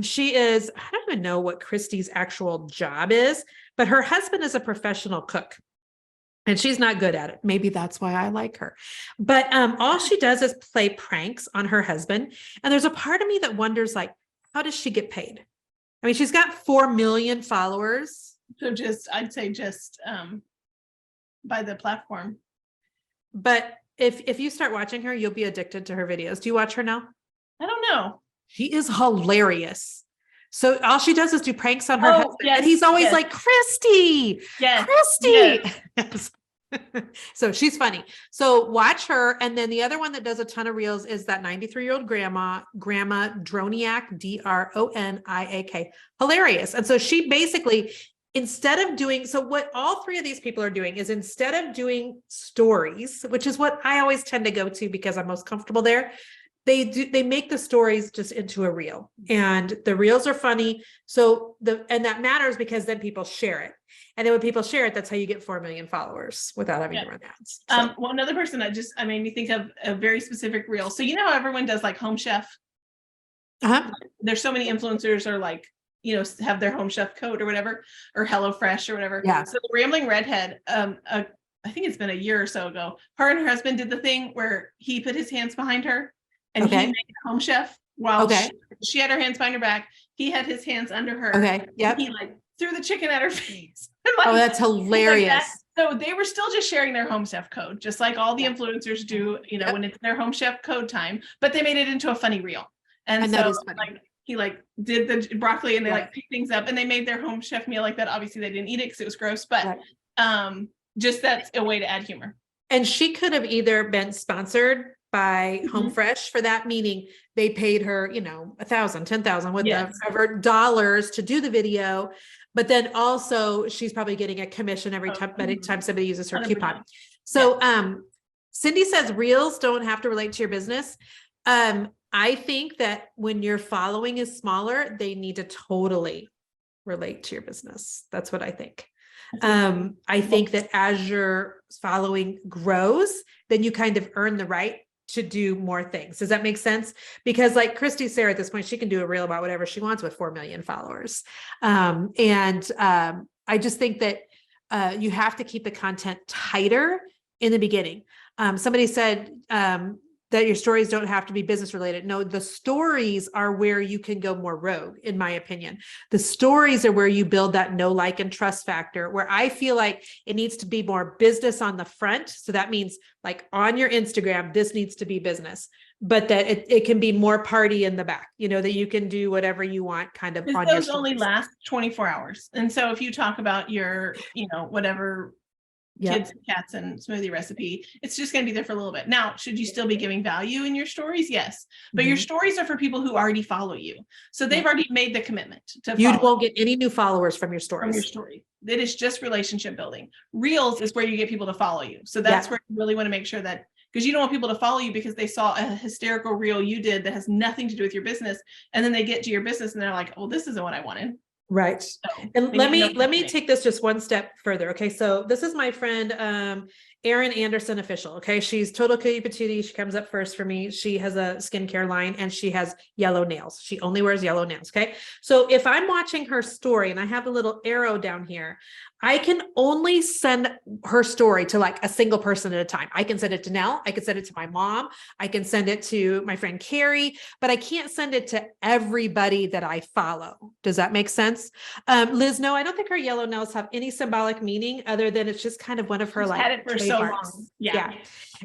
She is, I don't even know what Christy's actual job is, but her husband is a professional cook and she's not good at it. Maybe that's why I like her. But all she does is play pranks on her husband. And there's a part of me that wonders, like, how does she get paid? I mean, she's got 4 million followers. So I'd say by the platform. But if you start watching her, you'll be addicted to her videos. Do you watch her now? I don't know. She is hilarious. So all she does is do pranks on her husband. Yes, and he's always like, Christy, Christy. Yes. So she's funny. So watch her. And then the other one that does a ton of reels is that 93-year-old grandma Droniak, Droniak. Hilarious. And so she basically, instead of doing, so what all 3 of these people are doing is, instead of doing stories, which is what I always tend to go to because I'm most comfortable there, they make the stories just into a reel, and the reels are funny. So and that matters because then people share it. And then when people share it, that's how you get 4 million followers without having to run ads. So. Well, another person I made me think of a very specific reel. So you know how everyone does like Home Chef? There's so many influencers are like, have their Home Chef code or whatever, or HelloFresh or whatever. Yeah. So the Rambling Redhead, I think it's been a year or so ago, her and her husband did the thing where he put his hands behind her and he made a Home Chef while she had her hands behind her back. He had his hands under her. Okay. Yep. He like threw the chicken at her face. Oh, that's hilarious. Like that. So they were still just sharing their Home Chef code, just like all the influencers do, when it's their Home Chef code time, but they made it into a funny reel. And so like he like did the broccoli and they like picked things up and they made their Home Chef meal like that. Obviously they didn't eat it because it was gross, but just that's a way to add humor. And she could have either been sponsored by Home Fresh for that, meaning they paid her, $1,000, $10,000, whatever dollars to do the video. But then also she's probably getting a commission every time somebody uses her 100%. Coupon. So Cindy says reels don't have to relate to your business. I think that when your following is smaller, they need to totally relate to your business. That's what I think. I think that as your following grows, then you kind of earn the right to do more things. Does that make sense? Because like Christy Sarah at this point, she can do a reel about whatever she wants with 4 million followers. I just think that you have to keep the content tighter in the beginning. Somebody said that your stories don't have to be business related. No, the stories are where you can go more rogue, in my opinion. The stories are where you build that know, like, and trust factor, where I feel like it needs to be more business on the front. So that means like on your Instagram, this needs to be business, but that it can be more party in the back, that you can do whatever you want kind of on your stories. Only last 24 hours. And so if you talk about your, whatever kids and cats and smoothie recipe, it's just going to be there for a little bit. Now, should you still be giving value in your stories? Yes. But your stories are for people who already follow you. So they've already made the commitment to follow. You won't get any new followers from your stories. From your story. It is just relationship building. Reels is where you get people to follow you. So that's where you really want to make sure that because you don't want people to follow you because they saw a hysterical reel you did that has nothing to do with your business. And then they get to your business and they're like, oh, this isn't what I wanted. Right. So And let me take this just one step further. Okay. So this is my friend, Erin Anderson official. Okay. She's total cutie patootie. She comes up first for me. She has a skincare line and she has yellow nails. She only wears yellow nails. Okay. So if I'm watching her story and I have a little arrow down here, I can only send her story to like a single person at a time. I can send it to Nell. I can send it to my mom. I can send it to my friend Carrie, but I can't send it to everybody that I follow. Does that make sense? Liz, no, I don't think her yellow nails have any symbolic meaning other than it's just kind of one of her, She's like, had it for so long. Yeah.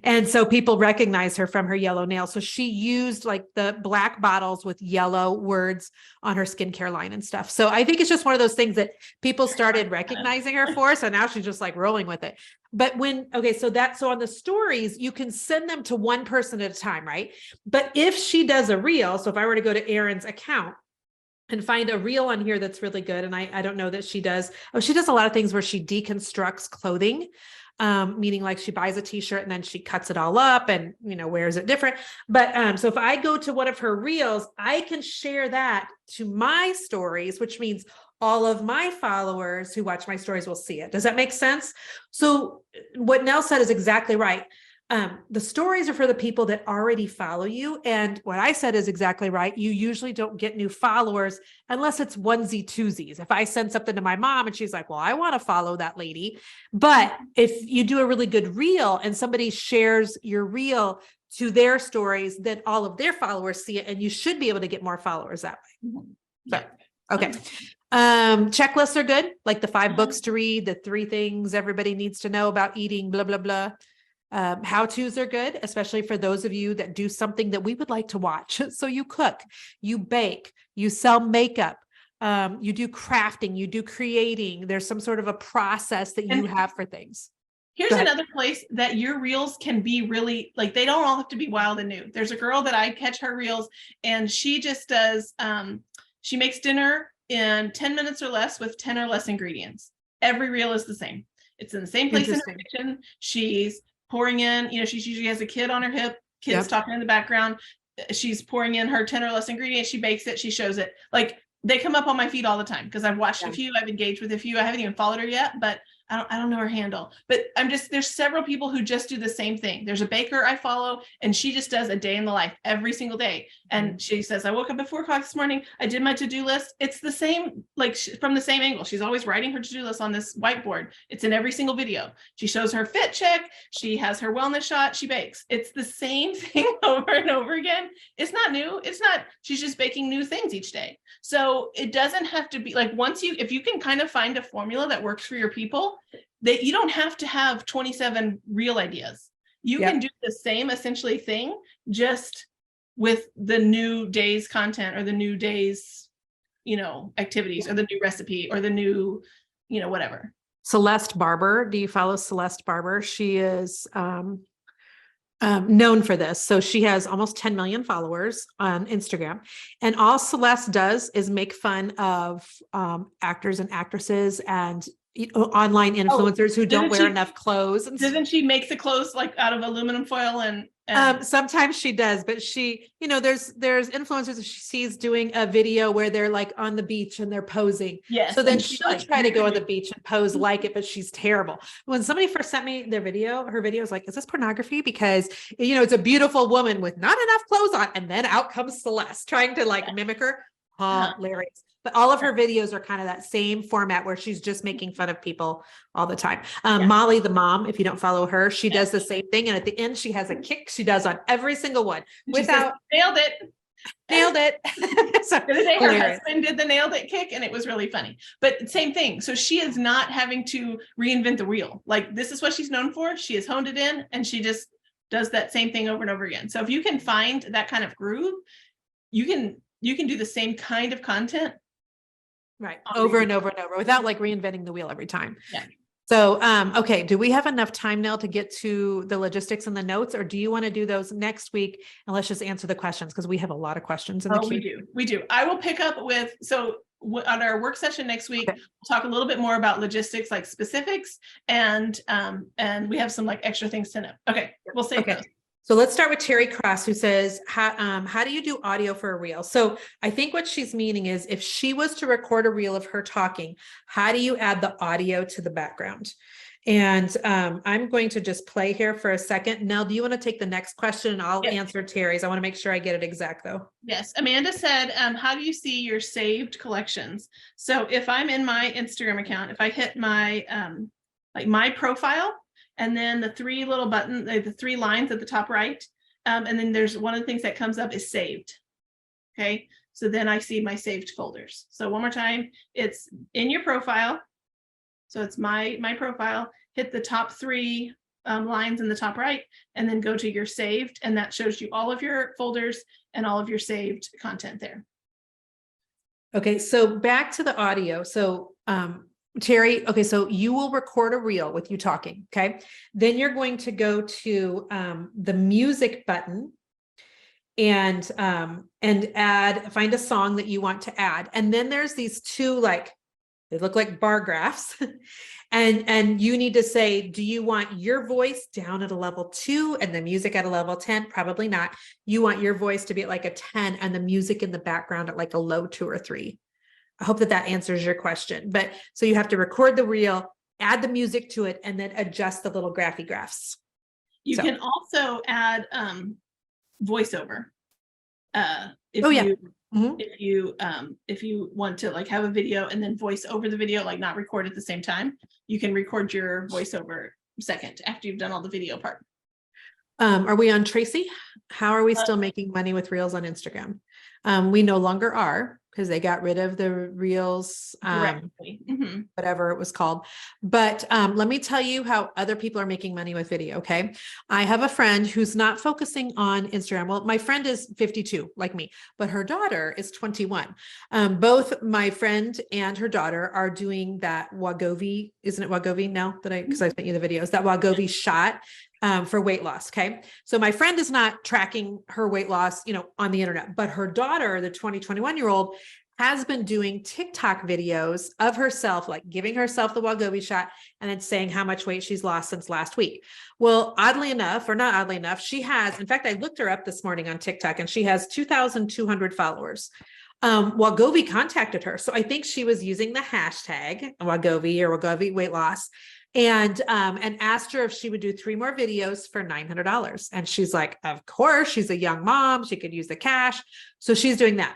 And so people recognize her from her yellow nails. So she used like the black bottles with yellow words on her skincare line and stuff. So I think it's just one of those things that people started recognizing her for. So now she's just like rolling with it. But so on the stories, you can send them to one person at a time, right? But if she does a reel, so if I were to go to Erin's account and find a reel on here that's really good, and I don't know that she does a lot of things where she deconstructs clothing. Meaning like she buys a t-shirt and then she cuts it all up and, wears it different. But, so if I go to one of her reels, I can share that to my stories, which means all of my followers who watch my stories will see it. Does that make sense? So what Nell said is exactly right. The stories are for the people that already follow you. And what I said is exactly right. You usually don't get new followers unless it's onesie twosies. If I send something to my mom and she's like, well, I want to follow that lady. But if you do a really good reel and somebody shares your reel to their stories, then all of their followers see it and you should be able to get more followers that way. So, okay. Checklists are good. Like the 5 books to read, the 3 things everybody needs to know about eating, blah, blah, blah. How-tos are good, especially for those of you that do something that we would like to watch. So you cook, you bake, you sell makeup, you do crafting, you do creating. There's some sort of a process that you have for things. Here's another place that your reels can be really, like, they don't all have to be wild and new. There's a girl that I catch her reels and she just does, she makes dinner in 10 minutes or less with 10 or less ingredients. Every reel is the same. It's in the same place in her kitchen. She's pouring in, she usually has a kid on her hip, kids talking in the background. She's pouring in her 10 or less ingredients. She bakes it. She shows it. Like, they come up on my feed all the time because I've watched a few, I've engaged with a few. I haven't even followed her yet, but I don't know her handle. But there's several people who just do the same thing. There's a baker I follow and she just does a day in the life every single day. And she says, I woke up at 4 o'clock this morning. I did my to-do list. It's the same, like from the same angle. She's always writing her to-do list on this whiteboard. It's in every single video. She shows her fit check. She has her wellness shot. She bakes. It's the same thing over and over again. It's not new. She's just baking new things each day. So it doesn't have to be like, if you can kind of find a formula that works for your people, that you don't have to have 27 reel ideas. You can do the same essentially thing, just with the new day's content or the new day's, activities or the new recipe or the new, whatever. Celeste Barber. Do you follow Celeste Barber? She is known for this. So she has almost 10 million followers on Instagram. And all Celeste does is make fun of actors and actresses and online influencers who don't wear enough clothes. Doesn't she make the clothes like out of aluminum foil and sometimes she does, but she, there's influencers that she sees doing a video where they're like on the beach and they're posing. Yes. So then she'll try to go on the beach and pose like it, but she's terrible. When somebody first sent me her video was like, is this pornography? Because, it's a beautiful woman with not enough clothes on. And then out comes Celeste trying to like mimic her. Hilarious. But all of her videos are kind of that same format where she's just making fun of people all the time. Molly, the mom, if you don't follow her, she does the same thing. And at the end, she has a kick she does on every single one without nailed it. So, the other day, her husband did the nailed it kick and it was really funny, but same thing. So she is not having to reinvent the wheel. Like, this is what she's known for. She has honed it in and she just does that same thing over and over again. So if you can find that kind of groove, you can do the same kind of content. Right. Over and over and over without like reinventing the wheel every time. Yeah. So, okay. Do we have enough time, Nell, to get to the logistics and the notes, or do you want to do those next week? And let's just answer the questions because we have a lot of questions in the queue. We do. I will pick up with, so on our work session next week, we'll talk a little bit more about logistics, like specifics, and we have some like extra things to know. Okay, we'll save those. So let's start with Terry Cross, who says, how do you do audio for a reel? So I think what she's meaning is if she was to record a reel of her talking, how do you add the audio to the background? And I'm going to just play here for a second. Nell, do you want to take the next question? And I'll answer Terry's. I want to make sure I get it exact though. Yes. Amanda said, how do you see your saved collections? So if I'm in my Instagram account, if I hit my like my profile, and then the three little buttons, the three lines at the top right, and then there's one of the things that comes up is saved. Okay, so then I see my saved folders. So one more time, it's in your profile. So it's my profile, hit the top three lines in the top right, and then go to your saved, and that shows you all of your folders and all of your saved content there. Okay, so back to the audio. So Terry, okay, so you will record a reel with you talking, okay? Then you're going to go to the music button and find a song that you want to add. And then there's these two, like, they look like bar graphs. and you need to say, do you want your voice down at a level 2 and the music at a level 10? Probably not. You want your voice to be at like a 10 and the music in the background at like a low 2 or 3. I hope that answers your question. But so you have to record the reel, add the music to it, and then adjust the little graphy graphs. You can also add voiceover. If you want to like have a video and then voice over the video, like not record at the same time, you can record your voiceover second after you've done all the video part. Are we on Tracy? How are we still making money with Reels on Instagram? We no longer are, because they got rid of the Reels, whatever it was called. But let me tell you how other people are making money with video, okay? I have a friend who's not focusing on Instagram. Well, my friend is 52, like me, but her daughter is 21. Both my friend and her daughter are doing that Wegovy, isn't it Wegovy now because I sent you the videos, that Wegovy shot for weight loss. Okay. So my friend is not tracking her weight loss, on the internet, but her daughter, the 21-year-old, has been doing TikTok videos of herself, like giving herself the Wegovy shot and then saying how much weight she's lost since last week. Well, oddly enough, or not oddly enough, she has, in fact, I looked her up this morning on TikTok and she has 2,200 followers. Wegovy contacted her. So I think she was using the hashtag Wegovy or Wegovy weight loss and asked her if she would do 3 more videos for $900. And she's like, of course, she's a young mom. She could use the cash. So she's doing that.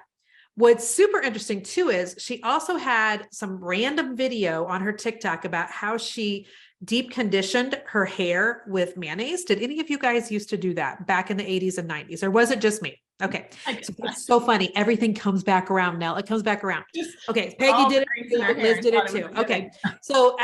What's super interesting too, is she also had some random video on her TikTok about how she deep conditioned her hair with mayonnaise. Did any of you guys used to do that back in the 80s and 90s, or was it just me? Okay. So it's so funny. Everything comes back around, Nell. It comes back around. Okay. Peggy did it. Liz did it too. Okay. So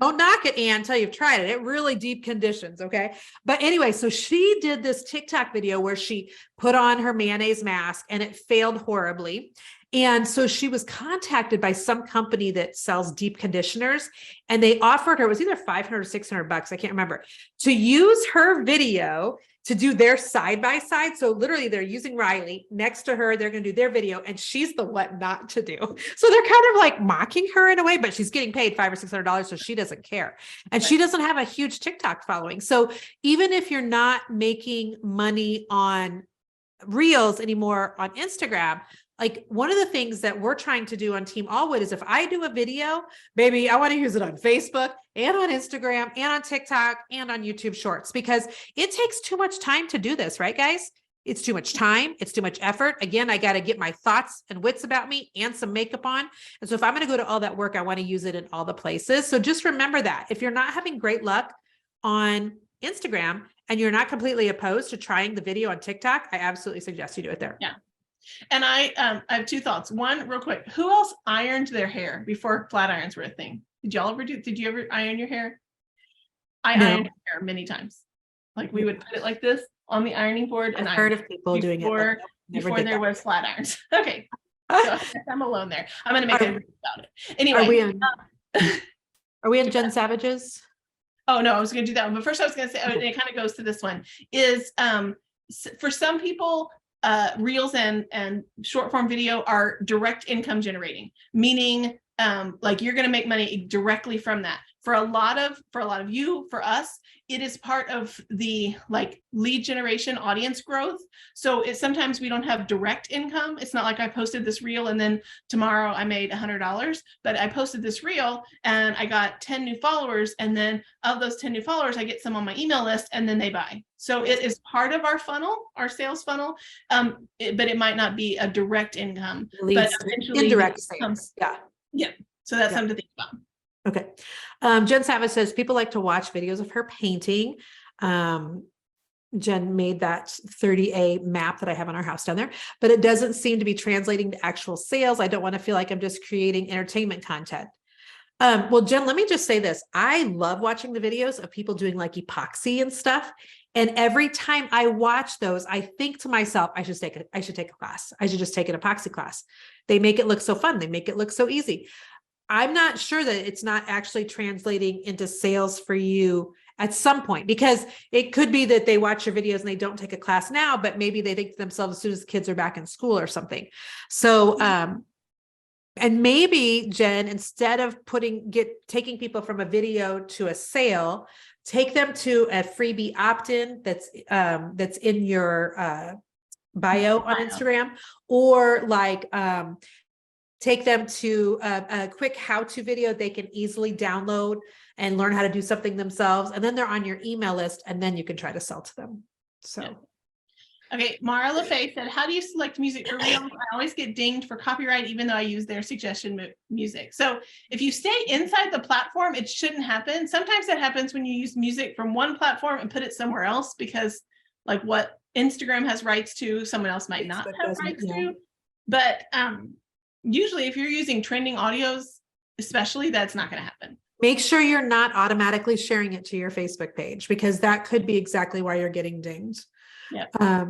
don't knock it, Ann, until you've tried it. It really deep conditions. Okay. But anyway, so she did this TikTok video where she put on her mayonnaise mask and it failed horribly. And so she was contacted by some company that sells deep conditioners, and they offered her, it was either $500 or $600, I can't remember, to use her video to do their side-by-side. So literally they're using Riley next to her. They're going to do their video and she's the what not to do. So they're kind of like mocking her in a way, but she's getting paid $500 or $600. So she doesn't care. And she doesn't have a huge TikTok following. So even if you're not making money on Reels anymore on Instagram, like one of the things that we're trying to do on Team Allwood is if I do a video, baby, I want to use it on Facebook and on Instagram and on TikTok and on YouTube Shorts, because it takes too much time to do this, right, guys? It's too much time. It's too much effort. Again, I got to get my thoughts and wits about me and some makeup on. And so if I'm going to go to all that work, I want to use it in all the places. So just remember that if you're not having great luck on Instagram and you're not completely opposed to trying the video on TikTok, I absolutely suggest you do it there. Yeah. And I have 2 thoughts. One, real quick, who else ironed their hair before flat irons were a thing? Did you ever iron your hair? I ironed my hair many times. Like we would put it like this on the ironing board, and I heard of people doing it before there was flat irons. Okay, so I guess I'm alone there. I'm going to make a video about it. Anyway, are we in Jen Savage's? Oh no, I was going to do that one, but first I was going to say, and it kind of goes to this one, is for some people, reels and short form video are direct income generating, meaning like you're going to make money directly from that. For a lot of you, for us, it is part of the like lead generation, audience growth. So it's sometimes we don't have direct income. It's not like I posted this reel and then tomorrow I made $100, but I posted this reel and I got 10 new followers. And then of those 10 new followers, I get some on my email list and then they buy. So it is part of our funnel, our sales funnel, but it might not be a direct income, but eventually indirect sales. Yeah. So that's something to think about. Okay. Jen Savage says people like to watch videos of her painting. Jen made that 30A map that I have on our house down there, but it doesn't seem to be translating to actual sales. I don't want to feel like I'm just creating entertainment content. Well, Jen, let me just say this. I love watching the videos of people doing like epoxy and stuff. And every time I watch those, I think to myself, I should take a class. I should just take an epoxy class. They make it look so fun. They make it look so easy. I'm not sure that it's not actually translating into sales for you at some point, because it could be that they watch your videos and they don't take a class now, but maybe they think to themselves as soon as the kids are back in school or something. So, and maybe Jen, instead of taking people from a video to a sale, take them to a freebie opt-in that's in your bio on Instagram, or like, take them to a quick how-to video they can easily download and learn how to do something themselves. And then they're on your email list and then you can try to sell to them. So. Yeah. Okay. Mara LaFay said, how do you select music for reels? I always get dinged for copyright, even though I use their suggestion music. So if you stay inside the platform, it shouldn't happen. Sometimes that happens when you use music from one platform and put it somewhere else, because like what Instagram has rights to, someone else might not have rights to. But usually if you're using trending audios, especially, that's not going to happen. Make sure you're not automatically sharing it to your Facebook page, because that could be exactly why you're getting dinged. Yeah.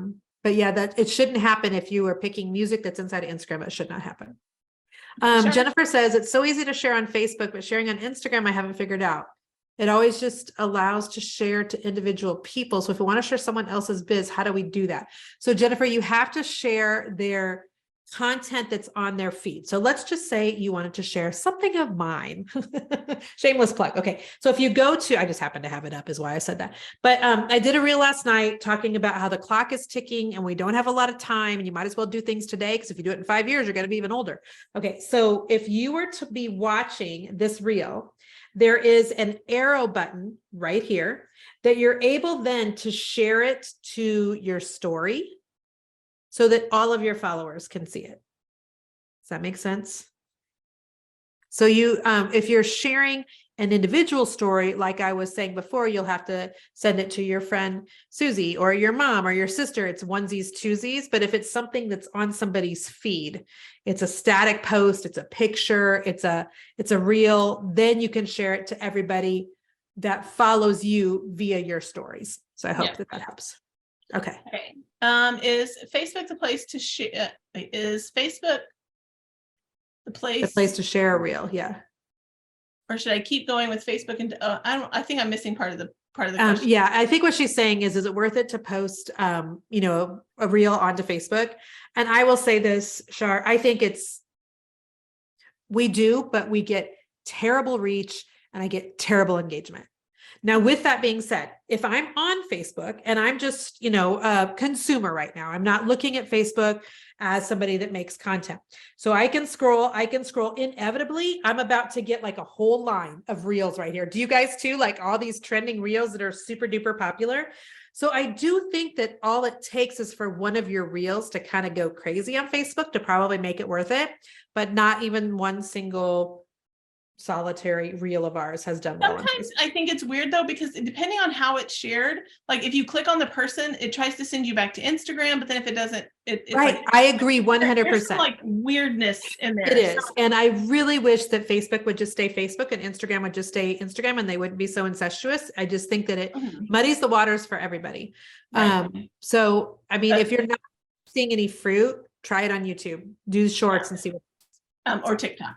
But yeah, that it shouldn't happen if you are picking music that's inside of Instagram. It should not happen. Sure. Jennifer says it's so easy to share on Facebook, but sharing on Instagram, I haven't figured out. It always just allows to share to individual people. So if we want to share someone else's biz, how do we do that? So Jennifer, you have to share their content that's on their feed. So let's just say you wanted to share something of mine. Shameless plug. Okay. So if you go to, I just happen to have it up is why I said that. But I did a reel last night talking about how the clock is ticking and we don't have a lot of time and you might as well do things today, because if you do it in 5 years, you're going to be even older. Okay. So if you were to be watching this reel, there is an arrow button right here that you're able then to share it to your story, so that all of your followers can see it. Does that make sense? So you, if you're sharing an individual story, like I was saying before, you'll have to send it to your friend Susie or your mom or your sister. It's onesies, twosies. But if it's something that's on somebody's feed, it's a static post, it's a picture, it's a reel, then you can share it to everybody that follows you via your stories. So I hope that helps. Okay. Is Facebook the place to share? Is Facebook the place to share a reel? Yeah. Or should I keep going with Facebook? And I think I'm missing part of the question. Yeah, I think what she's saying is it worth it to post, a reel onto Facebook? And I will say this, Shar, I think we do, but we get terrible reach and I get terrible engagement. Now, with that being said, if I'm on Facebook and I'm just, a consumer right now, I'm not looking at Facebook as somebody that makes content. So I can scroll inevitably. I'm about to get like a whole line of reels right here. Do you guys too? Like all these trending reels that are super duper popular. So I do think that all it takes is for one of your reels to kind of go crazy on Facebook to probably make it worth it, but not even one single solitary reel of ours has done well. Sometimes I think it's weird though, because depending on how it's shared, like if you click on the person, it tries to send you back to Instagram, but then if it doesn't, it's right. Like, I agree 100%. There's some, like weirdness in there. It is. And I really wish that Facebook would just stay Facebook and Instagram would just stay Instagram and they wouldn't be so incestuous. I just think that it muddies the waters for everybody. Right. So, I mean, if you're not seeing any fruit, try it on YouTube, do shorts and see what or TikTok.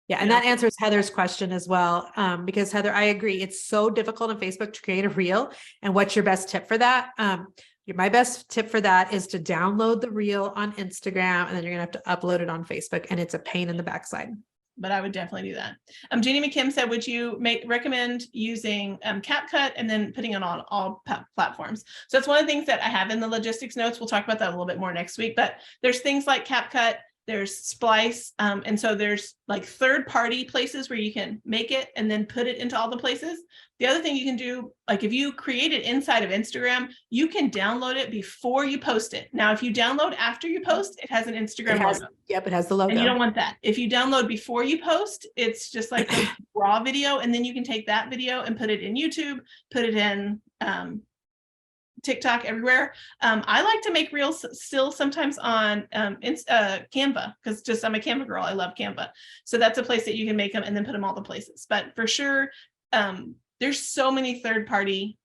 Yeah. And that answers Heather's question as well. Because Heather, I agree. It's so difficult on Facebook to create a reel. And what's your best tip for that? My best tip for that is to download the reel on Instagram, and then you're gonna have to upload it on Facebook, and it's a pain in the backside. But I would definitely do that. Jeannie McKim said, would you recommend using CapCut and then putting it on all platforms? So that's one of the things that I have in the logistics notes. We'll talk about that a little bit more next week, but there's things like CapCut, there's Splice. And so there's like third-party places where you can make it and then put it into all the places. The other thing you can do, like if you create it inside of Instagram, you can download it before you post it. Now, if you download after you post, it has an Instagram logo. Yep, it has the logo. And you don't want that. If you download before you post, it's just like a raw video. And then you can take that video and put it in YouTube, put it in TikTok, everywhere. I like to make reels still sometimes on Canva, because just I'm a Canva girl. I love Canva. So that's a place that you can make them and then put them all the places. But for sure, there's so many third-party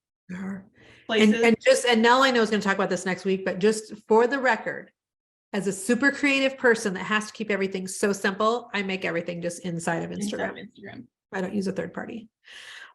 places. And Nell, I know is going to talk about this next week, but just for the record, as a super creative person that has to keep everything so simple, I make everything just inside of Instagram. I don't use a third party.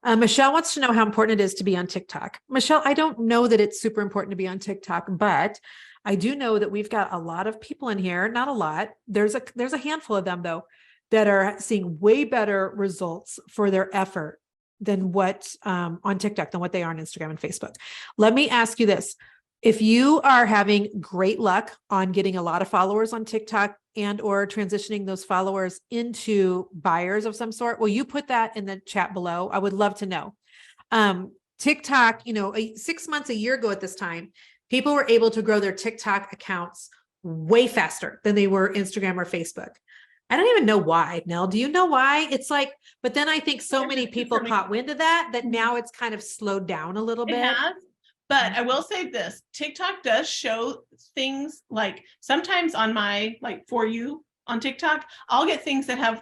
Michelle wants to know how important it is to be on TikTok. Michelle, I don't know that it's super important to be on TikTok, but I do know that we've got a lot of people in here, not a lot. There's a handful of them though, that are seeing way better results for their effort than what on TikTok than what they are on Instagram and Facebook. Let me ask you this. If you are having great luck on getting a lot of followers on TikTok and or transitioning those followers into buyers of some sort, will you put that in the chat below? I would love to know. TikTok, 6 months, a year ago at this time, people were able to grow their TikTok accounts way faster than they were Instagram or Facebook. I don't even know why. Nell, do you know why? It's like, but then I think so many people caught wind of that now it's kind of slowed down a little bit. It has, but I will say this, TikTok does show things like sometimes on my For You on TikTok, I'll get things that have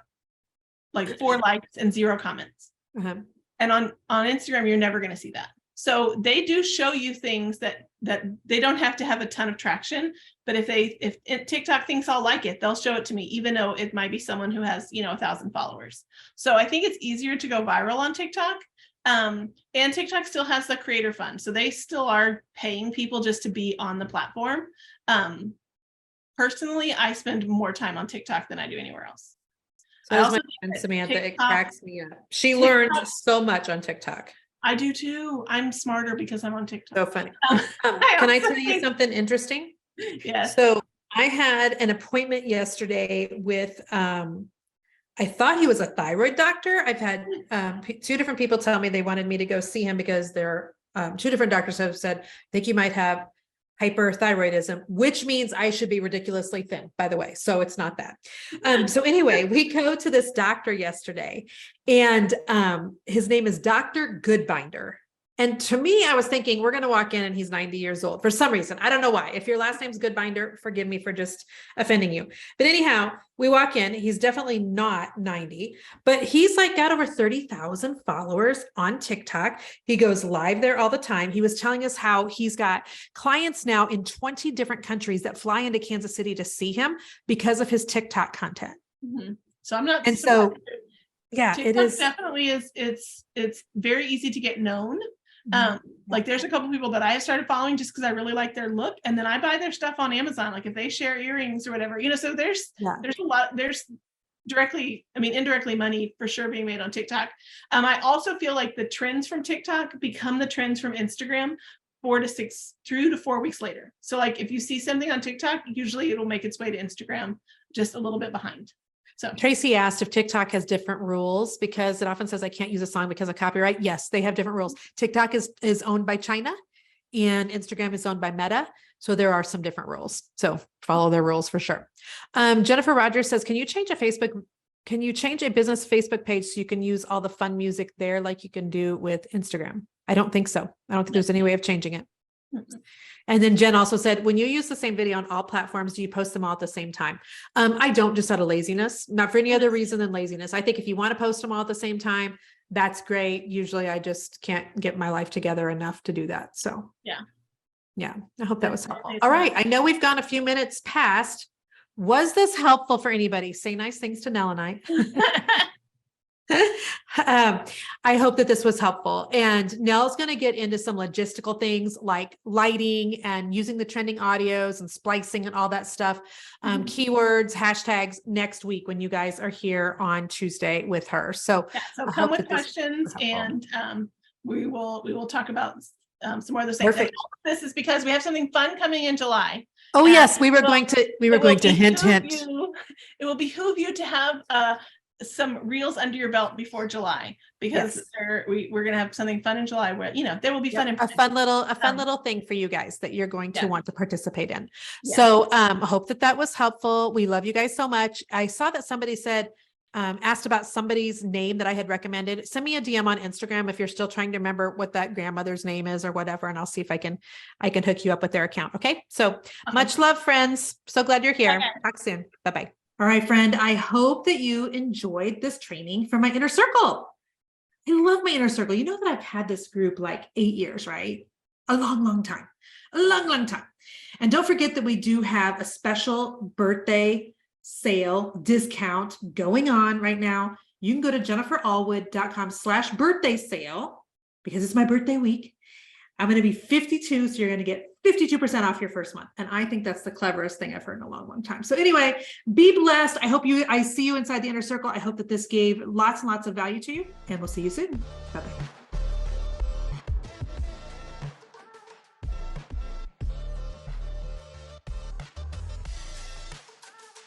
like 4 likes and 0 comments. And on Instagram, you're never going to see that. So they do show you things that they don't have to have a ton of traction, but if TikTok thinks I'll like it, they'll show it to me, even though it might be someone who has 1,000 followers. So I think it's easier to go viral on TikTok. And TikTok still has the creator fund, so they still are paying people just to be on the platform. Personally, I spend more time on TikTok than I do anywhere else. So my friend Samantha, it cracks me up. She learns so much on TikTok. I do too. I'm smarter because I'm on TikTok. So funny. Can I tell you something interesting? Yes. So I had an appointment yesterday with, I thought he was a thyroid doctor. I've had 2 different people tell me they wanted me to go see him because they're 2 different doctors have said, I think you might have hyperthyroidism, which means I should be ridiculously thin, by the way. So it's not that. So anyway, we go to this doctor yesterday and his name is Dr. Goodbinder. And to me, I was thinking we're going to walk in and he's 90 years old for some reason. I don't know why. If your last name's Goodbinder, forgive me for just offending you. But anyhow, we walk in, he's definitely not 90, but he's like got over 30,000 followers on TikTok. He goes live there all the time. He was telling us how he's got clients now in 20 different countries that fly into Kansas City to see him because of his TikTok content. So I'm not. And so, yeah, TikTok it is definitely it's very easy to get known. Like there's a couple people that I have started following just because I really like their look, and then I buy their stuff on Amazon. Like if they share earrings or whatever, so there's a lot, there's indirectly money for sure being made on TikTok. I also feel like the trends from TikTok become the trends from Instagram 3 to 4 weeks later. So like if you see something on TikTok, usually it'll make its way to Instagram just a little bit behind. So Tracy asked if TikTok has different rules because it often says I can't use a song because of copyright. Yes, they have different rules. TikTok is owned by China and Instagram is owned by Meta. So there are some different rules. So follow their rules for sure. Jennifer Rogers says, can you change a business Facebook page so you can use all the fun music there like you can do with Instagram? I don't think so. I don't think there's any way of changing it. And then Jen also said, when you use the same video on all platforms, do you post them all at the same time? I don't, just out of laziness, not for any other reason than laziness. I think if you want to post them all at the same time, that's great. Usually I just can't get my life together enough to do that. So yeah, I hope that was helpful. All right. I know we've gone a few minutes past. Was this helpful for anybody? Say nice things to Nell and I. I hope that this was helpful. And Nell's going to get into some logistical things like lighting and using the trending audios and splicing and all that stuff. Keywords, hashtags next week when you guys are here on Tuesday with her. So, Yeah, so I come hope with that this questions was helpful. and we will talk about some more of those things. Perfect. And this is because we have something fun coming in July. Oh yes, we were Well, going to hint. It will behoove you to have some reels under your belt before July, because we're going to have something fun in July where, there will be fun. A fun little thing for you guys that you're going to want to participate in. Yeah. So I hope that was helpful. We love you guys so much. I saw that somebody said, asked about somebody's name that I had recommended. Send me a DM on Instagram if you're still trying to remember what that grandmother's name is or whatever. And I'll see if I can hook you up with their account. Okay. So much love, friends. So glad you're here. Okay. Talk soon. Bye-bye. All right, friend. I hope that you enjoyed this training for my inner circle. I love my inner circle. You know that I've had this group like 8 years, right? A long time, a long time. And don't forget that we do have a special birthday sale discount going on right now. You can go to jenniferallwood.com/birthday sale because it's my birthday week. I'm going to be 52, so you're going to get 52% off your first month. And I think that's the cleverest thing I've heard in a long time. So anyway, be blessed. I see you inside the inner circle. I hope that this gave lots and lots of value to you, and we'll see you soon. Bye-bye.